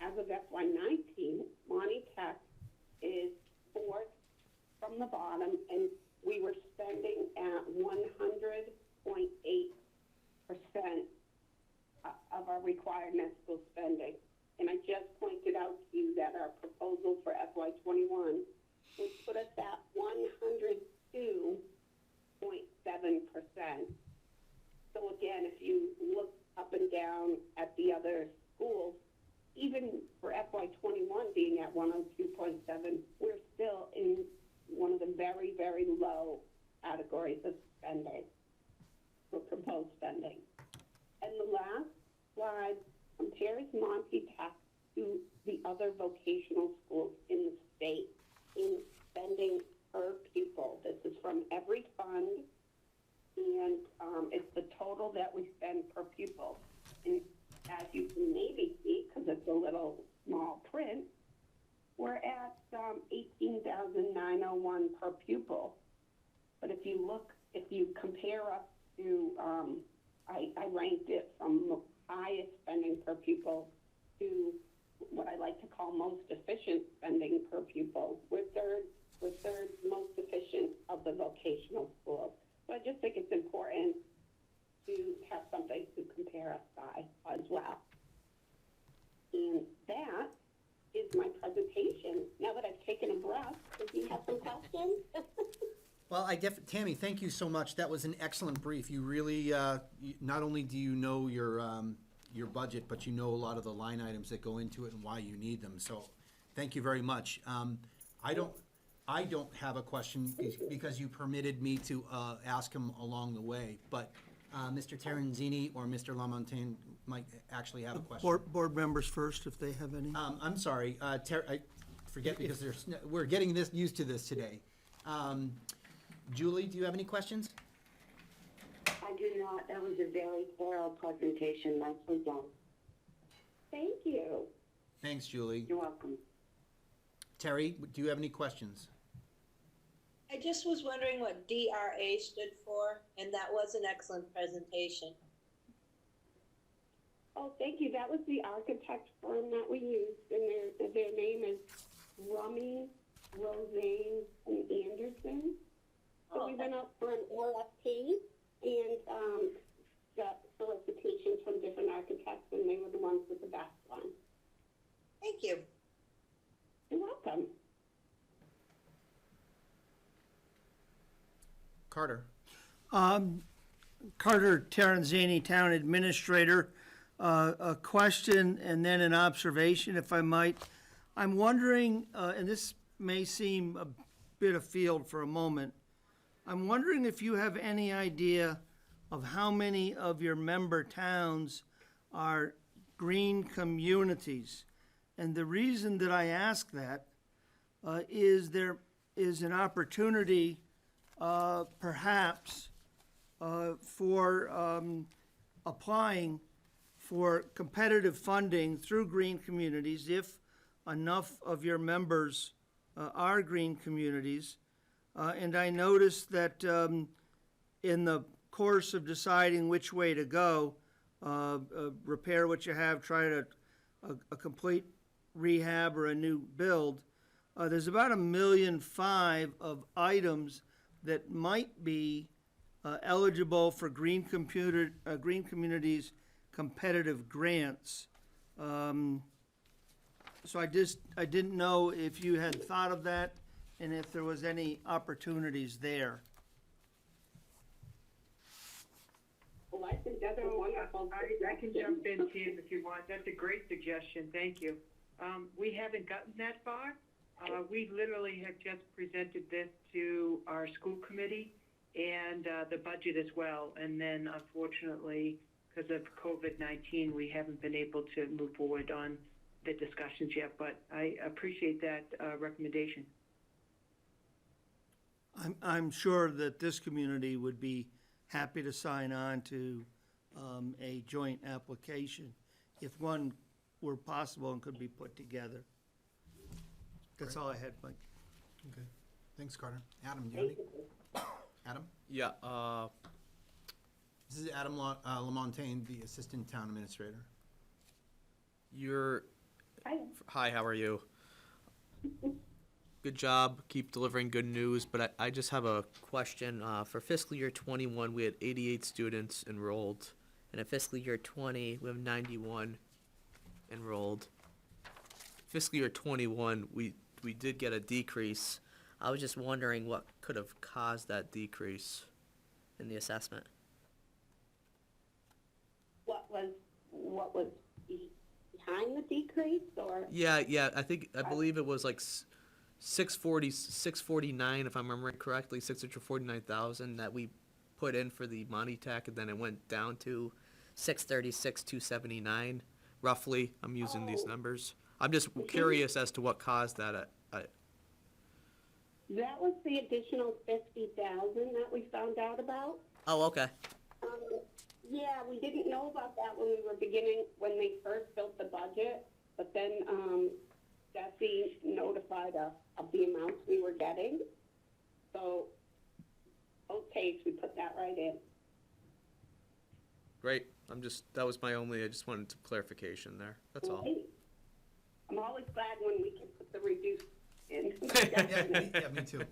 as of FY19, Monty Tech is fourth from the bottom, and we were spending at 100.8% of our required net school spending. And I just pointed out to you that our proposal for FY21 would put us at 102.7%. So again, if you look up and down at the other schools, even for FY21 being at 102.7, we're still in one of the very, very low categories of spending, for proposed spending. And the last slide compares Monty Tech to the other vocational schools in the state in spending per pupil. This is from every fund, and it's the total that we spend per pupil. And as you can maybe see, because it's a little small print, we're at $18,901 per pupil. But if you compare us to, I ranked it from highest spending per pupil to what I like to call most efficient spending per pupil. We're third we're third most efficient of the vocational schools. So I just think it's important to have something to compare us by as well. And that is my presentation. Now that I've taken a breath, do you have some questions? Well, Tammy, thank you so much. That was an excellent brief. You really, not only do you know your budget, but you know a lot of the line items that go into it and why you need them. So, thank you very much. I don't have a question because you permitted me to ask him along the way. But Mr. Terenzini or Mr. Lamontagne might actually have a question. Board members first, if they have any. I'm sorry, I forget because we're getting used to this today. Julie, do you have any questions? I do not. That was a very thorough presentation. Nicely done. Thank you. Thanks, Julie. You're welcome. Terry, do you have any questions? I just was wondering what DRA stood for, and that was an excellent presentation. Oh, thank you. That was the architect firm that we used, and their name is Rummy, Roseanne, and Anderson. So we went up for an RFP and got solicitations from different architects, and they were the ones with the best one. Thank you. You're welcome. Carter. Carter Terenzini, Town Administrator. A question and then an observation, if I might. I'm wondering, and this may seem a bit afield for a moment, I'm wondering if you have any idea of how many of your member towns are green communities. And the reason that I ask that is there is an opportunity perhaps for applying for competitive funding through green communities if enough of your members are green communities. And I noticed that in the course of deciding which way to go, repair what you have, try to a complete rehab or a new build, there's about $1.5 million of items that might be eligible for green communities competitive grants. So I didn't know if you had thought of that and if there was any opportunities there. Well, I think that's a wonderful I can jump in, Tim, if you want. That's a great suggestion. Thank you. We haven't gotten that far. We literally have just presented this to our school committee and the budget as well. And then, unfortunately, because of COVID-19, we haven't been able to move forward on the discussions yet. But I appreciate that recommendation. I'm sure that this community would be happy to sign on to a joint application if one were possible and could be put together. That's all I had, Mike. Okay. Thanks, Carter. Adam, do you have any? Adam? Yeah, This is Adam Lamontagne, the Assistant Town Administrator. Hi, how are you? Good job, keep delivering good news, but I just have a question. For fiscal year 21, we had 88 students enrolled, and in fiscal year 20, we have 91 enrolled. Fiscal year 21, we did get a decrease. I was just wondering what could have caused that decrease in the assessment. what was behind the decrease, or? Yeah, I believe it was like 649, if I'm remembering correctly, 649,000 that we put in for the Monty Tech, and then it went down to 636, 279, roughly. I'm using these numbers. I'm just curious as to what caused that. That was the additional 50,000 that we found out about. Oh, okay. Yeah, we didn't know about that when they first built the budget, but then Jesse notified us of the amounts we were getting. So, okay, we put that right in. Great. That was my only, I just wanted some clarification there. That's all. Right. I'm always glad when we can put the reduced in. Yeah, me too.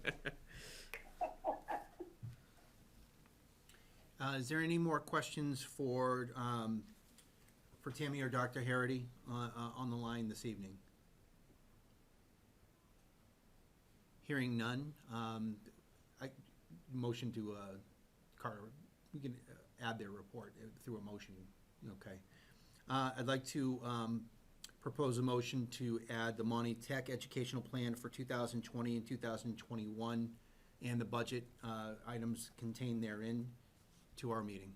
Is there any more questions for Tammy or Dr. Harity on the line this evening? Hearing none, motion to, Carter, we can add their report through a motion, okay. I'd like to propose a motion to add the Monty Tech Educational Plan for 2020 and 2021 and the budget items contained therein to our meeting.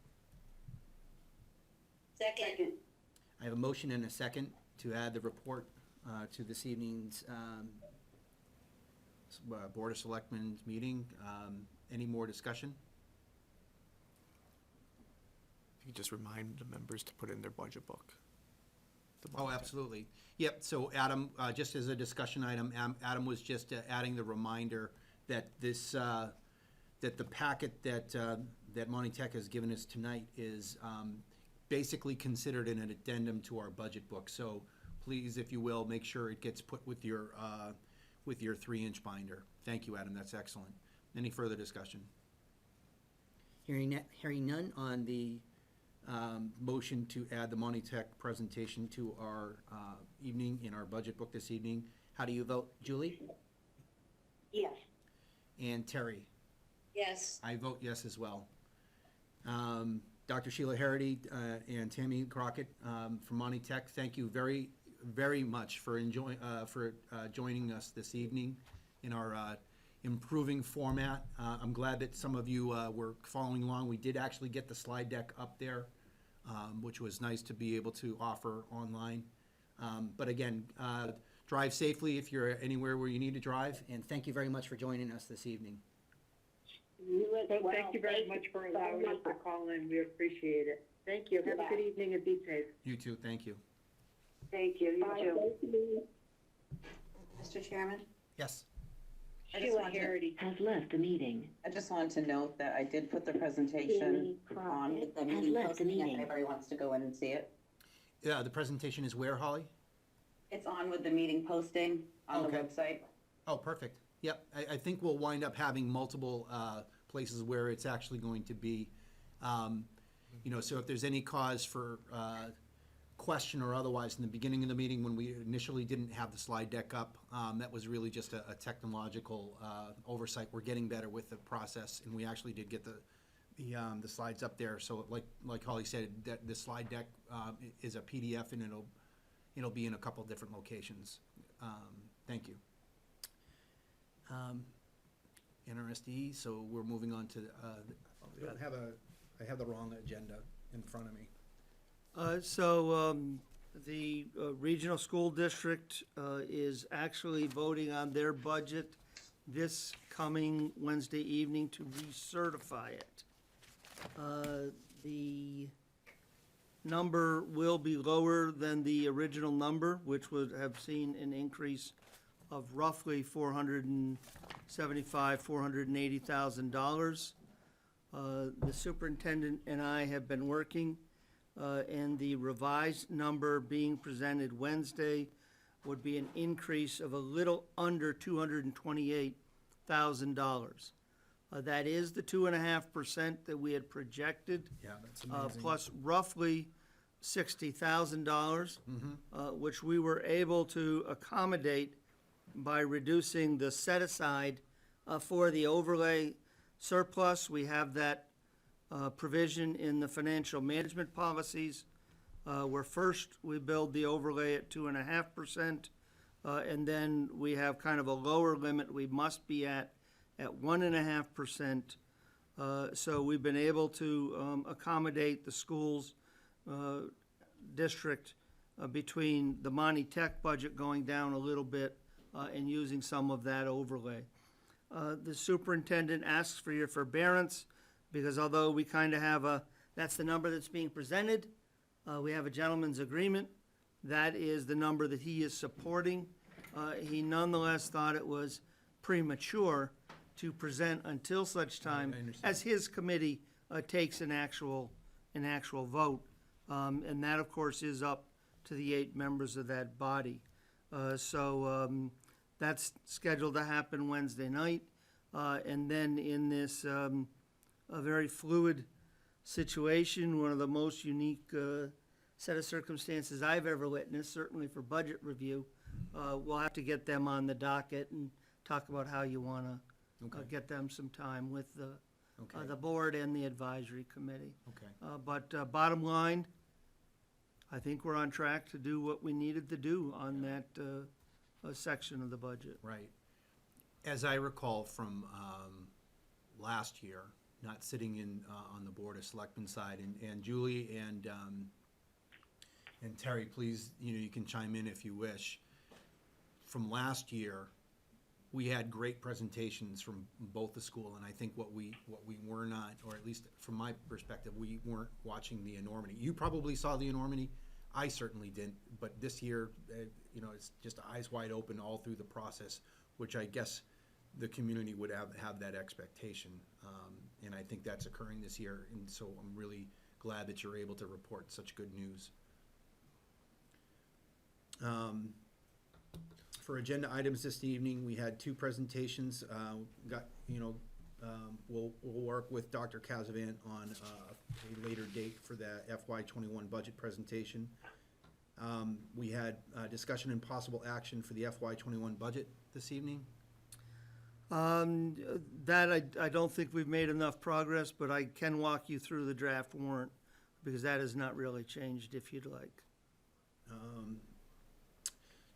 Second. I have a motion and a second to add the report to this evening's Board of Selectmen's meeting. Any more discussion? If you could just remind the members to put in their budget book. Oh, absolutely. Yep, so Adam, just as a discussion item, Adam was just adding the reminder that this, that the packet that Monty Tech has given us tonight is basically considered an addendum to our budget book. So please, if you will, make sure it gets put with your 3-inch binder. Thank you, Adam, that's excellent. Any further discussion? Hearing none on the motion to add the Monty Tech presentation to our evening, in our budget book this evening. How do you vote, Julie? Yes. And Terry? Yes. I vote yes as well. Dr. Sheila Harity and Tammy Crockett from Monty Tech, thank you very, very much for joining us this evening in our improving format. I'm glad that some of you were following along. We did actually get the slide deck up there, which was nice to be able to offer online. But again, drive safely if you're anywhere where you need to drive, and thank you very much for joining us this evening. Well, thank you very much for allowing us to call in. We appreciate it. Thank you. Have a good evening and be safe. You too, thank you. Thank you, you too. Mr. Chairman? Yes. I just Sheila wanted- Harity. Has left the meeting. I just wanted to note that I did put the presentation on with the meeting posting, if anybody wants to go in and see it. Yeah, the presentation is where, Holly? It's on with the meeting posting on the Okay. website. Oh, perfect. Yep, I think we'll wind up having multiple places where it's actually going to be. So if there's any cause for question or otherwise in the beginning of the meeting when we initially didn't have the slide deck up, that was really just a technological oversight. We're getting better with the process, and we actually did get the slides up there. So like Holly said, that the slide deck is a PDF, and it'll be in a couple different locations. Thank you. NRSD, so we're moving on to, I have the wrong agenda in front of me. The regional school district is actually voting on their budget this coming Wednesday evening to recertify it. The number will be lower than the original number, which would have seen an increase of roughly $480,000. The superintendent and I have been working, and the revised number being presented Wednesday would be an increase of a little under $228,000. That is the 2.5% that we had projected. Yeah, that's amazing. Plus roughly $60,000, which we were able to accommodate by reducing the set-aside for the overlay surplus. We have that provision in the financial management policies, where first we build the overlay at 2.5%, and then we have kind of a lower limit we must be at 1.5%. So we've been able to accommodate the schools district between the Monty Tech budget going down a little bit and using some of that overlay. The superintendent asks for your forbearance, because although we kind of have that's the number that's being presented, we have a gentleman's agreement. That is the number that he is supporting. He nonetheless thought it was premature to present until such time I understand. as his committee takes an actual vote. And that, of course, is up to the 8 members of that body. That's scheduled to happen Wednesday night. And then in this a very fluid situation, one of the most unique set of circumstances I've ever witnessed, certainly for budget review, we'll have to get them on the docket and talk about how you want to Okay. get them some time with Okay. the board and the advisory committee. Okay. But bottom line, I think we're on track to do what we needed to do on that section of the budget. Right. As I recall from last year, not sitting in on the Board of Selectmen side, and Julie and Terry, please, you can chime in if you wish. From last year, we had great presentations from both the school, and I think what we were not, or at least from my perspective, we weren't watching the enormity. You probably saw the enormity. I certainly didn't, but this year, it's just eyes wide open all through the process, which I guess the community would have that expectation. And I think that's occurring this year, and so I'm really glad that you're able to report such good news. For agenda items this evening, we had 2 presentations. We'll work with Dr. Casavant on a later date for the FY’21 budget presentation. We had discussion and possible action for the FY’21 budget this evening. That I don't think we've made enough progress, but I can walk you through the draft warrant, because that has not really changed, if you'd like.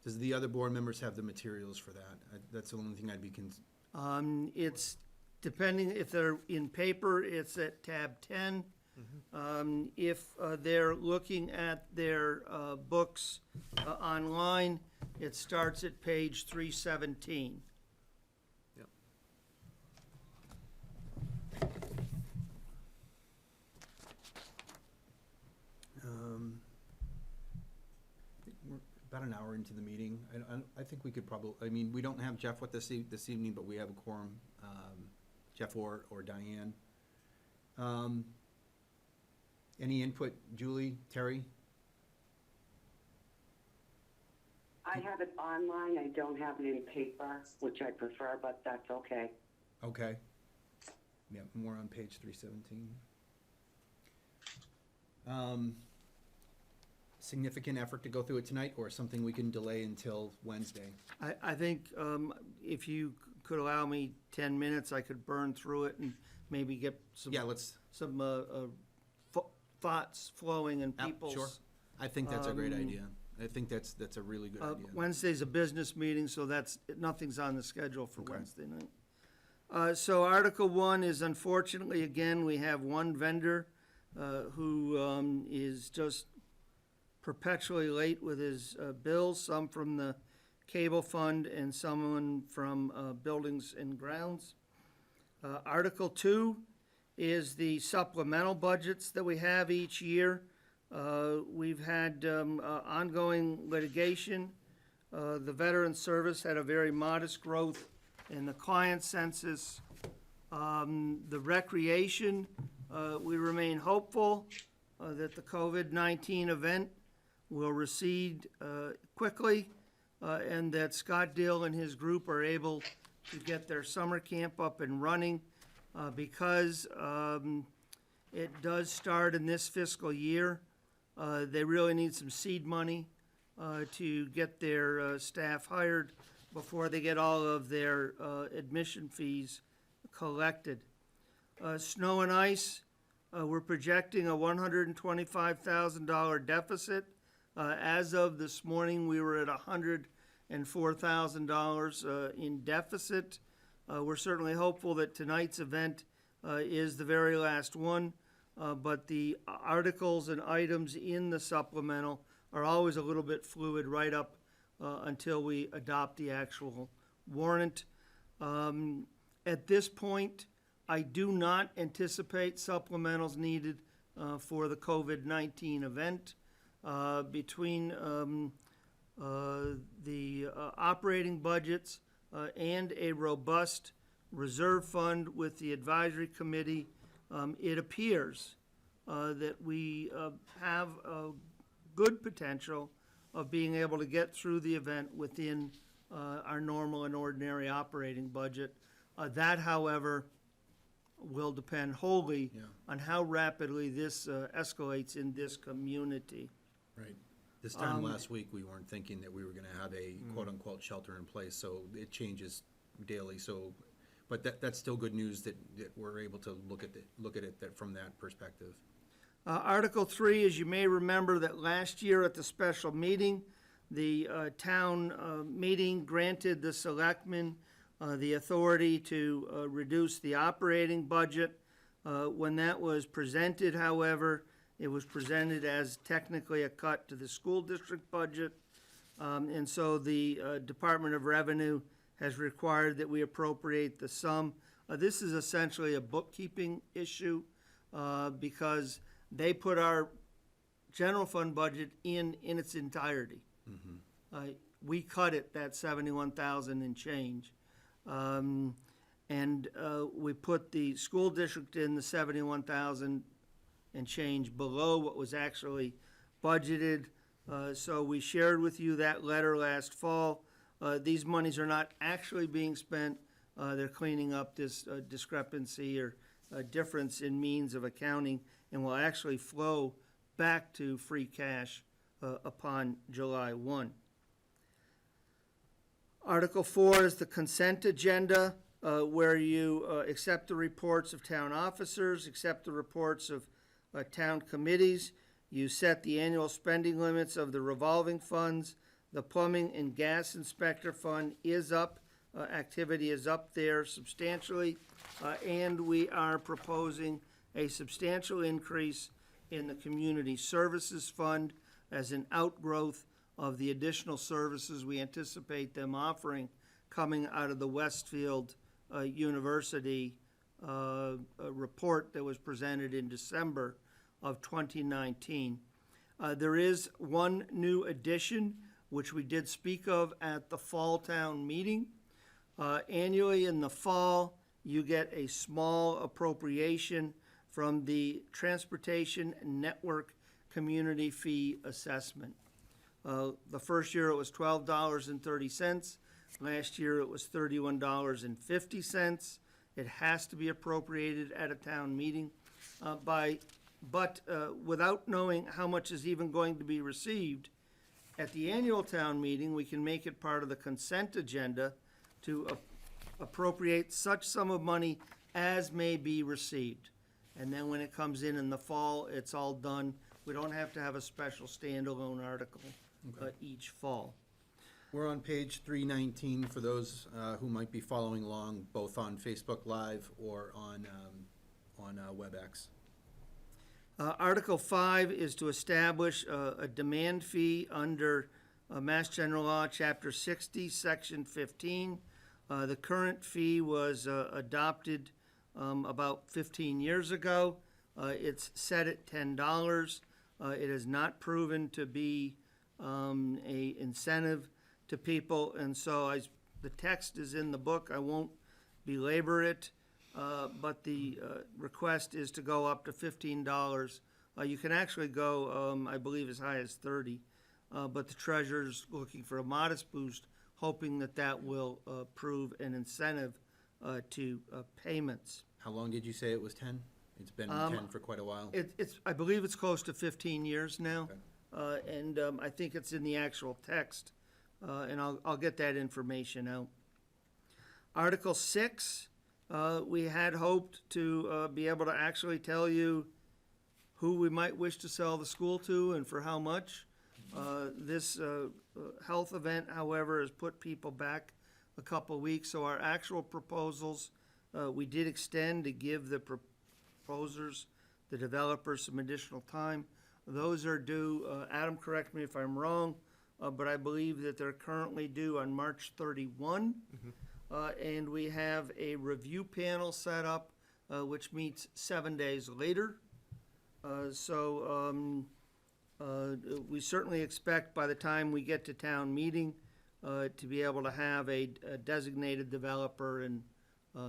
Does the other board members have the materials for that? That's the only thing I'd be It's, depending, if they're in paper, it's at tab 10. If they're looking at their books online, it starts at page 317. Yep. We're about an hour into the meeting. I think we could probably, we don't have Jeff with us this evening, but we have a quorum, Jeff or Diane. Any input, Julie, Terry? I have it online. I don't have it in paper, which I prefer, but that's okay. Okay. Yeah, more on page 317. Significant effort to go through it tonight, or something we can delay until Wednesday? I think if you could allow me 10 minutes, I could burn through it and maybe get some Yeah, let's, thoughts flowing in sure. people's. I think that's a great idea. I think that's a really good idea. Wednesday's a business meeting, so nothing's on the schedule for Okay. Wednesday night. So Article 1 is, unfortunately, again, we have one vendor who is just perpetually late with his bills, some from the cable fund and someone from buildings and grounds. Article 2 is the supplemental budgets that we have each year. We've had ongoing litigation. The Veteran Service had a very modest growth in the client census. The recreation, we remain hopeful that the COVID-19 event will recede quickly, and that Scott Dill and his group are able to get their summer camp up and running, because it does start in this fiscal year. They really need some seed money to get their staff hired before they get all of their admission fees collected. Snow and ice, we're projecting a $125,000 deficit. As of this morning, we were at $104,000 in deficit. We're certainly hopeful that tonight's event is the very last one, but the articles and items in the supplemental are always a little bit fluid right up until we adopt the actual warrant. At this point, I do not anticipate supplementals needed for the COVID-19 event. Between the operating budgets and a robust reserve fund with the advisory committee, it appears that we have a good potential of being able to get through the event within our normal and ordinary operating budget. That, however, will depend wholly Yeah. on how rapidly this escalates in this community. Right. This time last week, we weren't thinking that we were gonna have a quote-unquote shelter in place, so it changes daily, so, but that's still good news that we're able to look at it from that perspective. Article 3, as you may remember, that last year at the special meeting, the town meeting granted the selectmen the authority to reduce the operating budget. When that was presented, however, it was presented as technically a cut to the school district budget. And so the Department of Revenue has required that we appropriate the sum. This is essentially a bookkeeping issue because they put our general fund budget in its entirety. We cut it, that 71,000 and change. And we put the school district in the 71,000 and change below what was actually budgeted. So we shared with you that letter last fall. These monies are not actually being spent. They're cleaning up this discrepancy or difference in means of accounting and will actually flow back to free cash upon July 1. Article 4 is the consent agenda, where you accept the reports of town officers, accept the reports of town committees. You set the annual spending limits of the revolving funds. The plumbing and gas inspector fund is up. Activity is up there substantially. And we are proposing a substantial increase in the community services fund as an outgrowth of the additional services we anticipate them offering coming out of the Westfield University report that was presented in December of 2019. There is one new addition, which we did speak of at the fall town meeting. Annually in the fall, you get a small appropriation from the Transportation Network Community Fee Assessment. The first year it was $12.30. Last year it was $31.50. It has to be appropriated at a town meeting. But without knowing how much is even going to be received, at the annual town meeting, we can make it part of the consent agenda to appropriate such sum of money as may be received. And then when it comes in the fall, it's all done. We don't have to have a special standalone article each fall. We're on page 319 for those who might be following along, both on Facebook Live or on WebEx. Article 5 is to establish a demand fee under Mass General Law, Chapter 60, Section 15. The current fee was adopted about 15 years ago. It's set at $10. It has not proven to be a incentive to people, and so the text is in the book. I won't belabor it, but the request is to go up to $15. You can actually go, I believe, as high as $30, but the treasurer's looking for a modest boost, hoping that that will prove an incentive to payments. How long did you say it was 10? It's been 10 for quite a while. I believe it's close to 15 years now, Okay. and I think it's in the actual text, and I'll get that information out. Article 6, we had hoped to be able to actually tell you who we might wish to sell the school to and for how much. This health event, however, has put people back a couple of weeks, so our actual proposals, we did extend to give the proposers, the developers, some additional time. Those are due, Adam, correct me if I'm wrong, but I believe that they're currently due on March 31. And we have a review panel set up, which meets 7 days later. We certainly expect by the time we get to town meeting to be able to have a designated developer and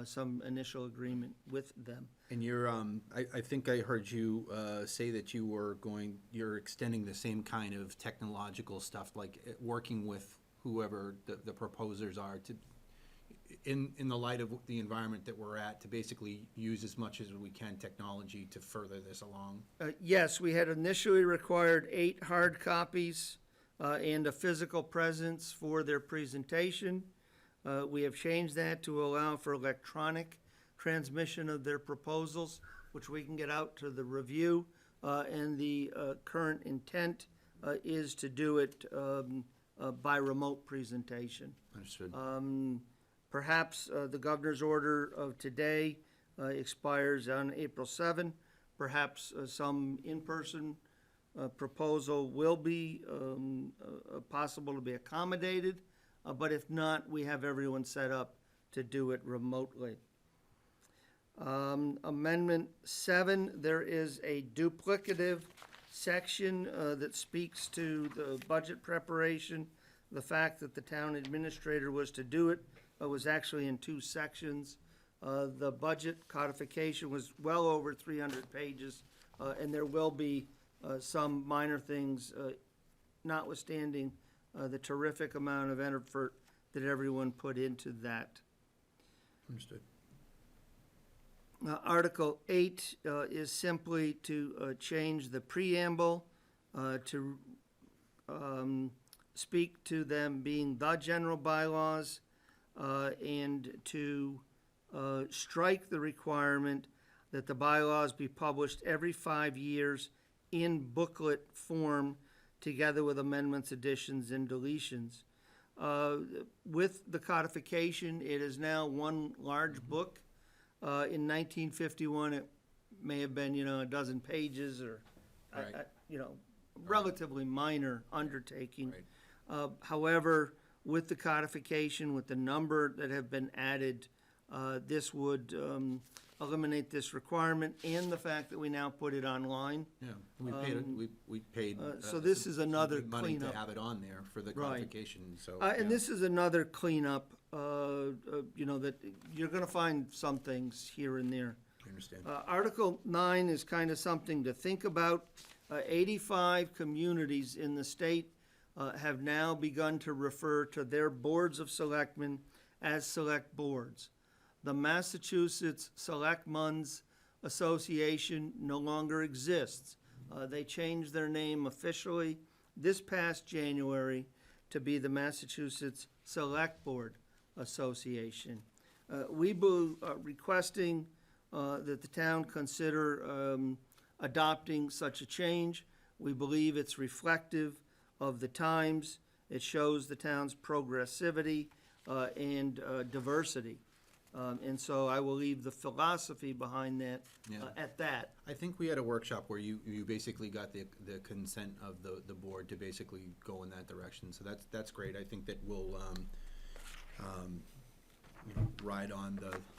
some initial agreement with them. And you're, I think I heard you say that you're extending the same kind of technological stuff, like working with whoever the proposers are to, in the light of the environment that we're at, to basically use as much as we can technology to further this along? Yes, we had initially required 8 hard copies and a physical presence for their presentation. We have changed that to allow for electronic transmission of their proposals, which we can get out to the review. And the current intent is to do it by remote presentation. Understood. Perhaps the governor's order of today expires on April 7. Perhaps some in-person proposal will be possible to be accommodated, but if not, we have everyone set up to do it remotely. Amendment 7, there is a duplicative section that speaks to the budget preparation. The fact that the town administrator was to do it was actually in 2 sections. The budget codification was well over 300 pages, and there will be some minor things, notwithstanding the terrific amount of effort that everyone put into that. Understood. Article 8 is simply to change the preamble to speak to them being the general bylaws and to strike the requirement that the bylaws be published every 5 years in booklet form together with amendments, additions, and deletions. With the codification, it is now one large book. In 1951, it may have been, a dozen pages or, Right. relatively minor undertaking. Right. However, with the codification, with the number that have been added, this would eliminate this requirement and the fact that we now put it online. Yeah, we paid. So this is another good money cleanup. to have it on there for the Right. codification, so. And yeah. this is another cleanup, that you're gonna find some things here and there. I understand. Article 9 is kind of something to think about. 85 communities in the state have now begun to refer to their boards of selectmen as select boards. The Massachusetts Selectmen's Association no longer exists. They changed their name officially this past January to be the Massachusetts Select Board Association. We be requesting that the town consider adopting such a change. We believe it's reflective of the times. It shows the town's progressivity and diversity. And so I will leave the philosophy behind that Yeah. at that. I think we had a workshop where you basically got the consent of the board to basically go in that direction, so that's great. I think that we'll, ride on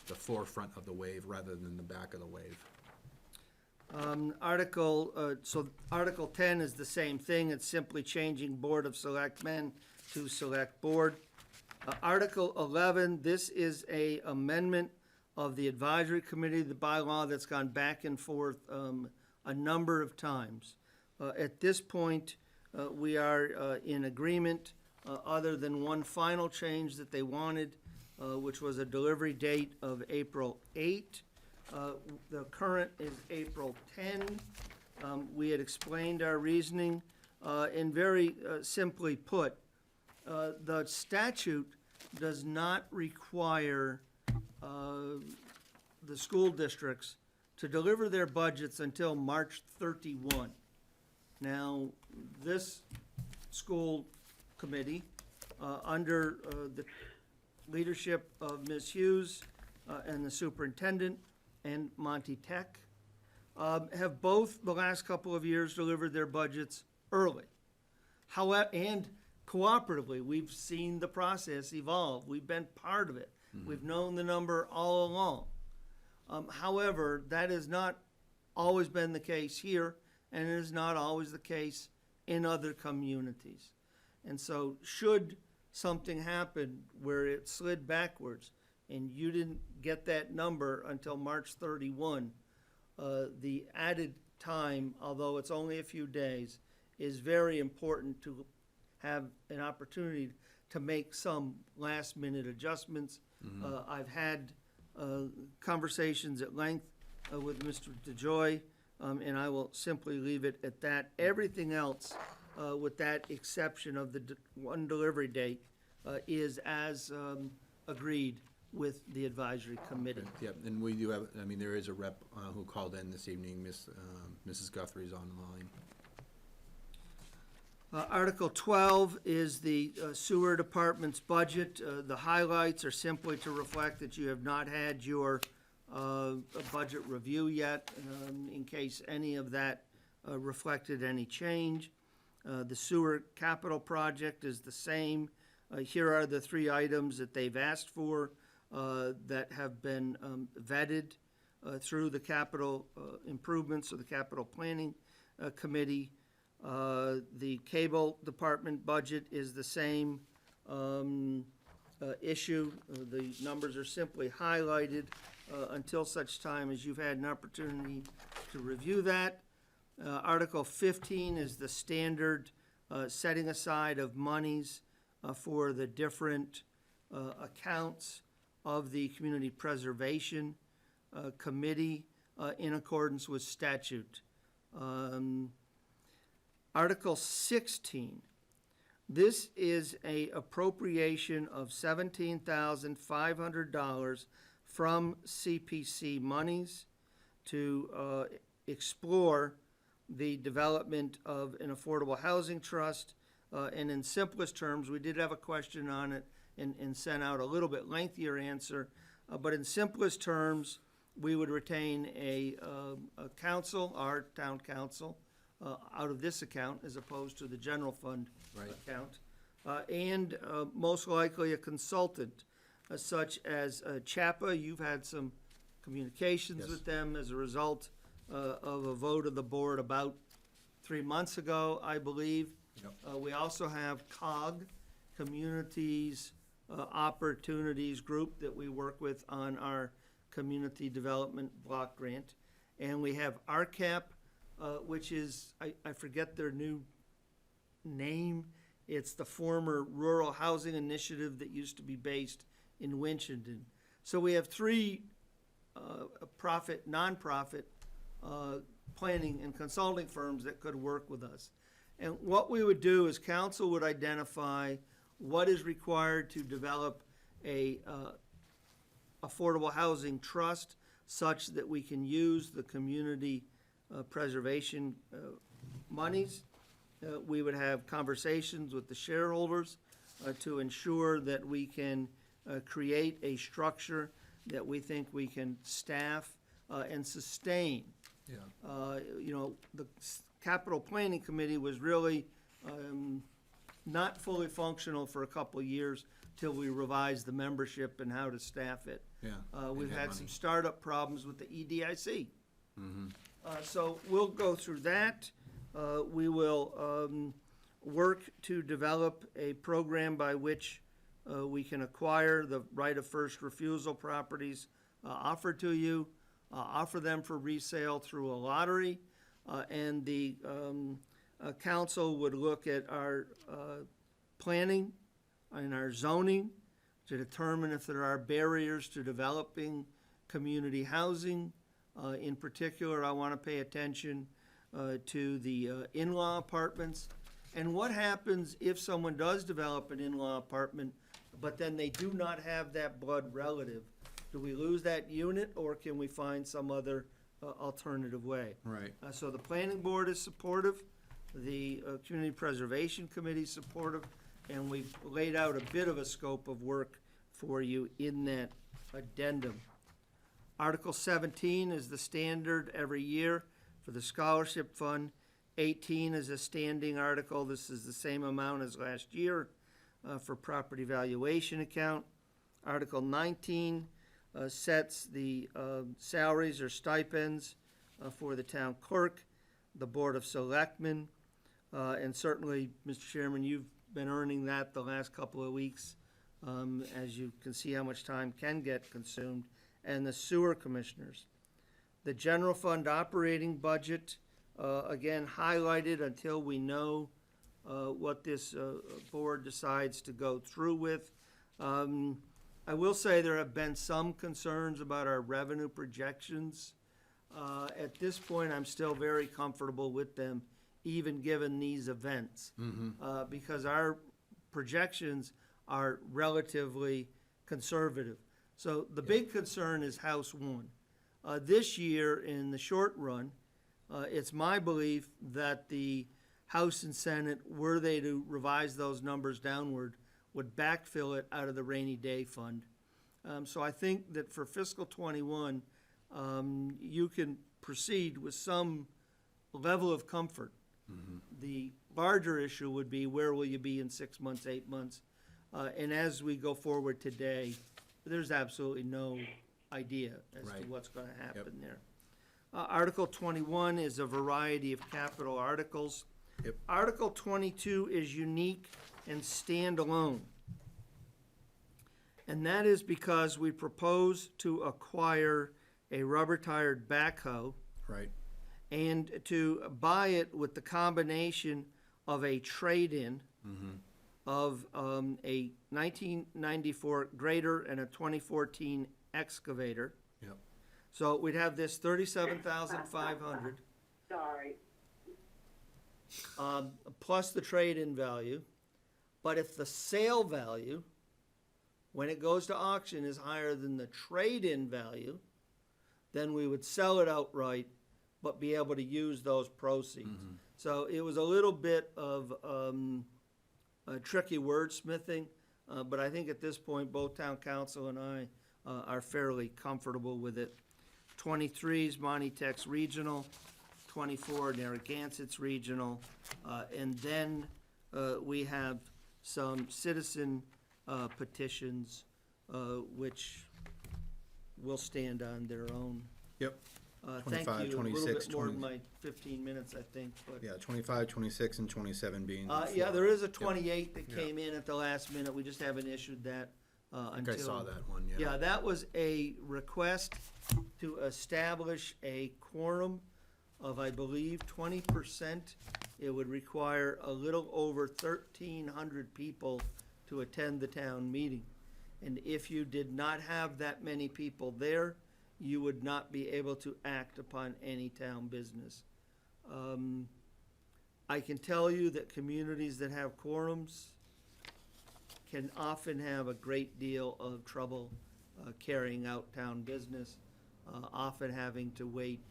the forefront of the wave rather than the back of the wave. Article 10 is the same thing. It's simply changing Board of Selectmen to Select Board. Article 11, this is a amendment of the advisory committee, the bylaw that's gone back and forth a number of times. At this point, we are in agreement, other than one final change that they wanted, which was a delivery date of April 8. The current is April 10. We had explained our reasoning, and very simply put, the statute does not require the school districts to deliver their budgets until March 31. Now, this school committee, under the leadership of Ms. Hughes and the superintendent and Monty Tech, have both the last couple of years delivered their budgets early. However, and cooperatively, we've seen the process evolve. We've been part of it. We've known the number all along. However, that has not always been the case here, and it is not always the case in other communities. And so, should something happen where it slid backwards and you didn't get that number until March 31, the added time, although it's only a few days, is very important to have an opportunity to make some last-minute adjustments. I've had conversations at length with Mr. DeJoy, and I will simply leave it at that. Everything else, with that exception of the one delivery date, is as agreed with the advisory committee. Yeah, and we do have, I mean, there is a rep who called in this evening, Mrs. Guthrie's online. Article 12 is the sewer department's budget. The highlights are simply to reflect that you have not had your budget review yet, in case any of that reflected any change. The sewer capital project is the same. Here are the three items that they've asked for that have been vetted through the capital improvements of the capital planning committee. The cable department budget is the same issue. The numbers are simply highlighted until such time as you've had an opportunity to review that. Article 15 is the standard setting aside of monies for the different accounts of the Community Preservation Committee in accordance with statute. Article 16, this is a appropriation of $17,500 from CPC monies to explore the development of an affordable housing trust. And in simplest terms, we did have a question on it and sent out a little bit lengthier answer. But in simplest terms, we would retain a council, our town council, out of this account as opposed to the general fund account. And most likely a consultant such as CHAPA. You've had some communications with them as a result of a vote of the board about 3 months ago, I believe. Yep. We also have COG, Communities Opportunities Group, that we work with on our Community Development Block Grant. And we have RCAP, which is, I forget their new name. It's the former Rural Housing Initiative that used to be based in Winchendon. So we have three nonprofit planning and consulting firms that could work with us. And what we would do is council would identify what is required to develop a affordable housing trust such that we can use the community preservation monies. We would have conversations with the shareholders to ensure that we can create a structure that we think we can staff and sustain. Yeah. The capital planning committee was really not fully functional for a couple of years till we revised the membership and how to staff it. Yeah. We've And had money. some startup problems with the EDIC. So we'll go through that. We will work to develop a program by which we can acquire the right of first refusal properties offered to you, offer them for resale through a lottery, and the council would look at our planning and our zoning to determine if there are barriers to developing community housing. In particular, I want to pay attention to the in-law apartments. And what happens if someone does develop an in-law apartment, but then they do not have that blood relative? Do we lose that unit, or can we find some other alternative way? Right. So the planning board is supportive, the Community Preservation Committee is supportive, and we've laid out a bit of a scope of work for you in that addendum. Article 17 is the standard every year for the scholarship fund. 18 is a standing article. This is the same amount as last year for property valuation account. Article 19 sets the salaries or stipends for the town clerk, the Board of Selectmen, and certainly, Mr. Chairman, you've been earning that the last couple of weeks, as you can see how much time can get consumed, and the sewer commissioners. The general fund operating budget, again, highlighted until we know what this board decides to go through with. I will say there have been some concerns about our revenue projections. At this point, I'm still very comfortable with them, even given these events. Because our projections are relatively conservative. So the big concern is House 1. This year, in the short run, it's my belief that the House and Senate, were they to revise those numbers downward, would backfill it out of the rainy day fund. So I think that for fiscal '21, you can proceed with some level of comfort. The larger issue would be, where will you be in 6 months, 8 months? And as we go forward today, there's absolutely no idea as to Right. what's gonna happen there. Article 21 is a variety of capital articles. Yep. Article 22 is unique and standalone. And that is because we propose to acquire a rubber-tired backhoe Right. and to buy it with the combination of a trade-in of a 1994 grader and a 2014 excavator. Yep. So we'd have this 37,500 Sorry. plus the trade-in value. But if the sale value, when it goes to auction, is higher than the trade-in value, then we would sell it outright, but be able to use those proceeds. So it was a little bit of a tricky wordsmithing, but I think at this point, both town council and I are fairly comfortable with it. 23 is Monty Tech's regional, 24 Narragansett's regional, and then we have some citizen petitions, which will stand on their own. Yep. Thank 25, you. A little 26, bit more than 20. my 15 minutes, I think, but. Yeah, 25, 26, and 27 being. Yeah, there is a 28 that came in at the last minute. We just haven't issued that I until. think I saw that one, yeah. Yeah, that was a request to establish a quorum of, I believe, 20%. It would require a little over 1,300 people to attend the town meeting. And if you did not have that many people there, you would not be able to act upon any town business. I can tell you that communities that have quorums can often have a great deal of trouble carrying out town business, often having to wait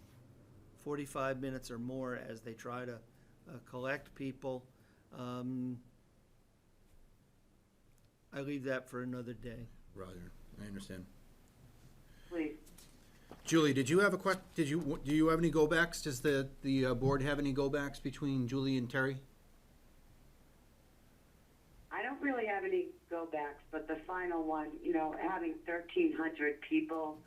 45 minutes or more as they try to collect people. I leave that for another day. Roger, I understand. Please. Julie, did you have do you have any go-backs? Does the board have any go-backs between Julie and Terry? I don't really have any go-backs, but the final one, having 1,300 people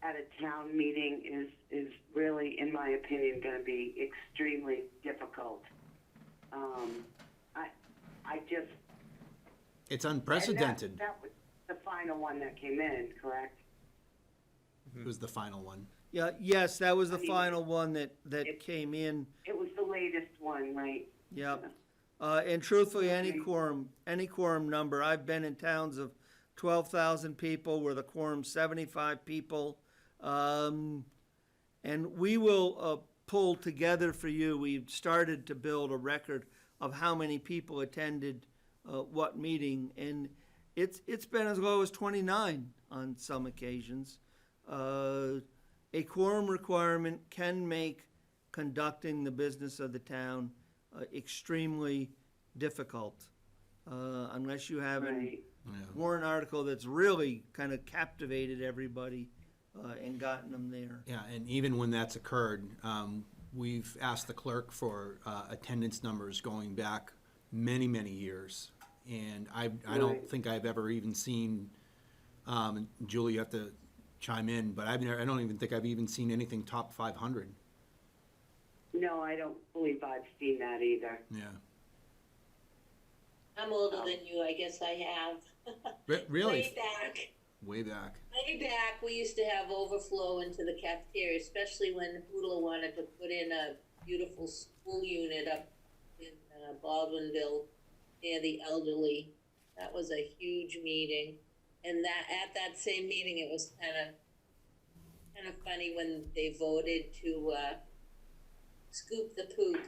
at a town meeting is really, in my opinion, going to be extremely difficult. I just. It's unprecedented. That was the final one that came in, correct? It was the final one. Yeah, yes, that was the final one that came in. It was the latest one, right? Yep. And truthfully, any quorum number, I've been in towns of 12,000 people where the quorum's 75 people. And we will pull together for you. We've started to build a record of how many people attended what meeting, and it's been as low as 29 on some occasions. A quorum requirement can make conducting the business of the town extremely difficult, unless you have a warrant article that's really kind of captivated everybody and gotten them there. Yeah, and even when that's occurred, we've asked the clerk for attendance numbers going back many, many years. And I don't think I've ever even seen, Julie, you have to chime in, but I don't even think I've even seen anything top 500. No, I don't believe I've seen that either. Yeah. I'm older than you, I guess I have. Really? Way back. Way back. Way back, we used to have overflow into the cafeteria, especially when Hoodle wanted to put in a beautiful school unit up in Baldwinville, near the elderly. That was a huge meeting. And that, at that same meeting, it was kind of funny when they voted to, scoop the poop.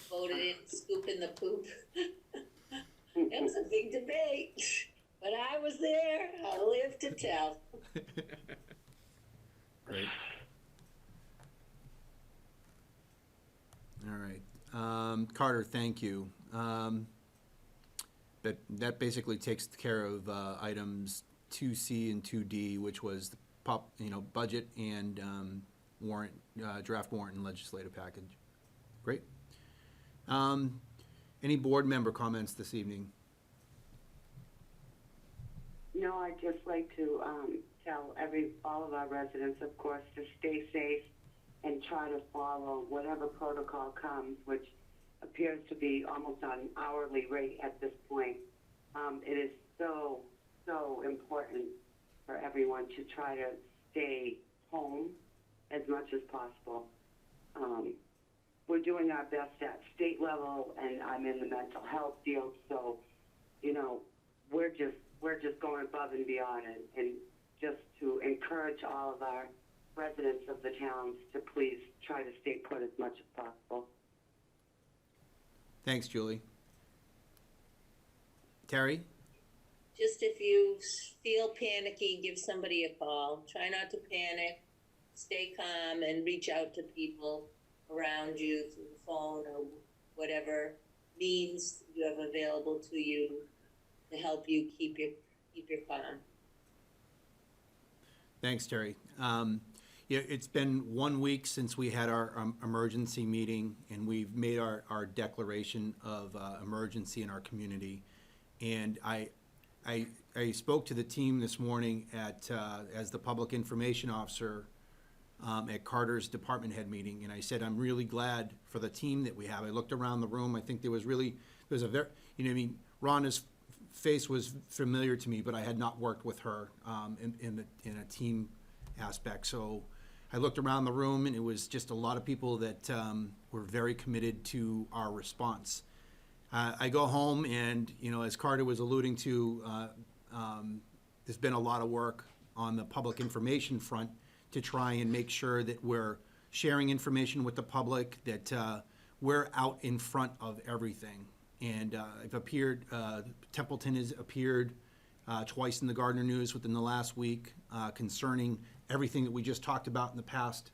Voted in scooping the poop. It was a big debate, but I was there. I lived to tell. Great. All right. Carter, thank you. That basically takes care of items 2C and 2D, which was the budget and warrant, draft warrant and legislative package. Great. Any board member comments this evening? No, I'd just like to tell all of our residents, of course, to stay safe and try to follow whatever protocol comes, which appears to be almost on an hourly rate at this point. It is so, so important for everyone to try to stay home as much as possible. We're doing our best at state level, and I'm in the mental health field, so, we're just going above and beyond, and just to encourage all of our residents of the towns to please try to stay put as much as possible. Thanks, Julie. Terry? Just if you feel panicky, give somebody a call. Try not to panic. Stay calm and reach out to people around you through the phone or whatever means you have available to you to help you keep your calm. Thanks, Terry. It's been 1 week since we had our emergency meeting, and we've made our declaration of emergency in our community. And I spoke to the team this morning as the public information officer at Carter's department head meeting, and I said I'm really glad for the team that we have. I looked around the room. I think there's a very, Rhonda's face was familiar to me, but I had not worked with her in a team aspect. So I looked around the room, and it was just a lot of people that were very committed to our response. I go home, and as Carter was alluding to, there's been a lot of work on the public information front to try and make sure that we're sharing information with the public, that we're out in front of everything. And I've appeared, Templeton has appeared twice in the Gardner News within the last week concerning everything that we just talked about in the past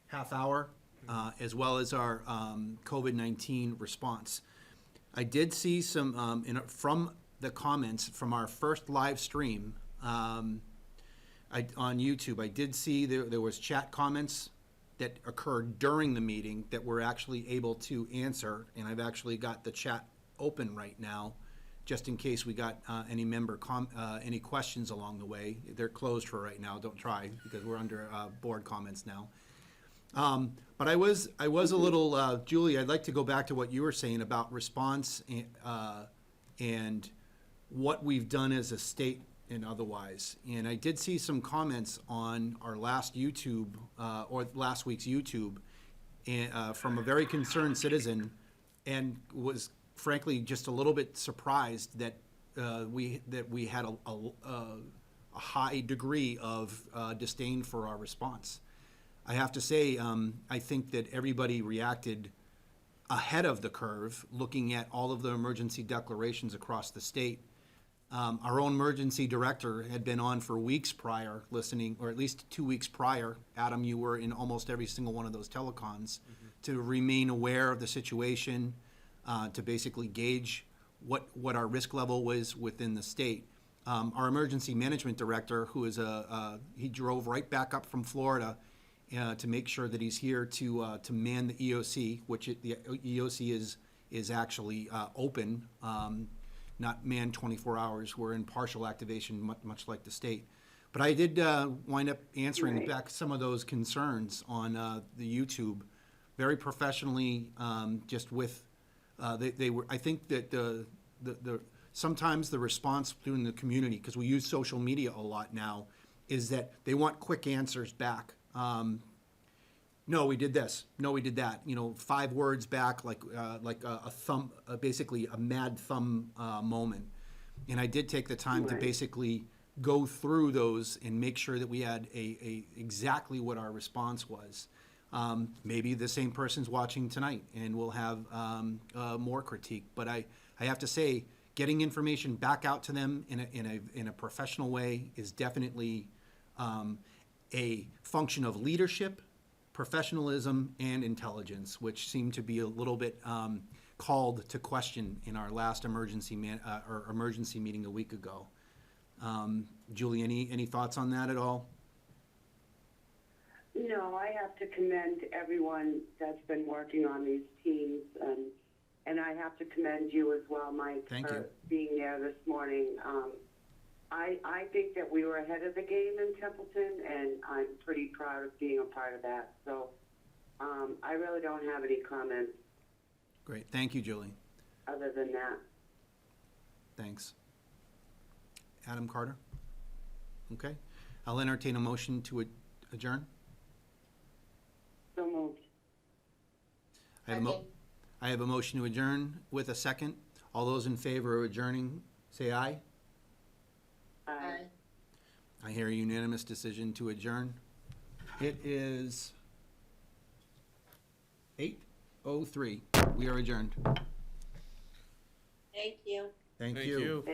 half hour, as well as our COVID-19 response. I did see some, from the comments from our first live stream on YouTube, I did see there was chat comments that occurred during the meeting that we're actually able to answer, and I've actually got the chat open right now, just in case we got any any questions along the way. They're closed for right now. Don't try, because we're under board comments now. But I was a little, Julie, I'd like to go back to what you were saying about response and what we've done as a state and otherwise. And I did see some comments on our last YouTube, or last week's YouTube, from a very concerned citizen, and was frankly just a little bit surprised that we had a high degree of disdain for our response. I have to say, I think that everybody reacted ahead of the curve, looking at all of the emergency declarations across the state. Our own emergency director had been on for weeks prior, listening, or at least 2 weeks prior. Adam, you were in almost every single one of those telecons, to remain aware of the situation, to basically gauge what our risk level was within the state. Our emergency management director, who is he drove right back up from Florida to make sure that he's here to man the EOC, which the EOC is actually open, not manned 24 hours. We're in partial activation, much like the state. But I did wind up answering back some of those concerns on the YouTube, very professionally, just with they were. I think that the sometimes the response in the community, because we use social media a lot now, is that they want quick answers back. No, we did this. No, we did that. 5 words back, like a thumb, basically a mad thumb moment. And I did take the time to Right. basically go through those and make sure that we had exactly what our response was. Maybe the same person's watching tonight, and we'll have more critique. But I have to say, getting information back out to them in a professional way is definitely a function of leadership, professionalism, and intelligence, which seemed to be a little bit called to question in our last emergency meeting a week ago. Julie, any thoughts on that at all? No, I have to commend everyone that's been working on these teams, and I have to commend you as well, Mike, Thank for you. being there this morning. I think that we were ahead of the game in Templeton, and I'm pretty proud of being a part of that. So I really don't have any comments Great. Thank you, Julie. other than that. Thanks. Adam Carter? Okay. I'll entertain a motion to adjourn. So moved. I have a motion to adjourn with a second. All those in favor of adjourning, say aye. Aye. I hear a unanimous decision to adjourn. It is 8:03. We are adjourned. Thank you. Thank you.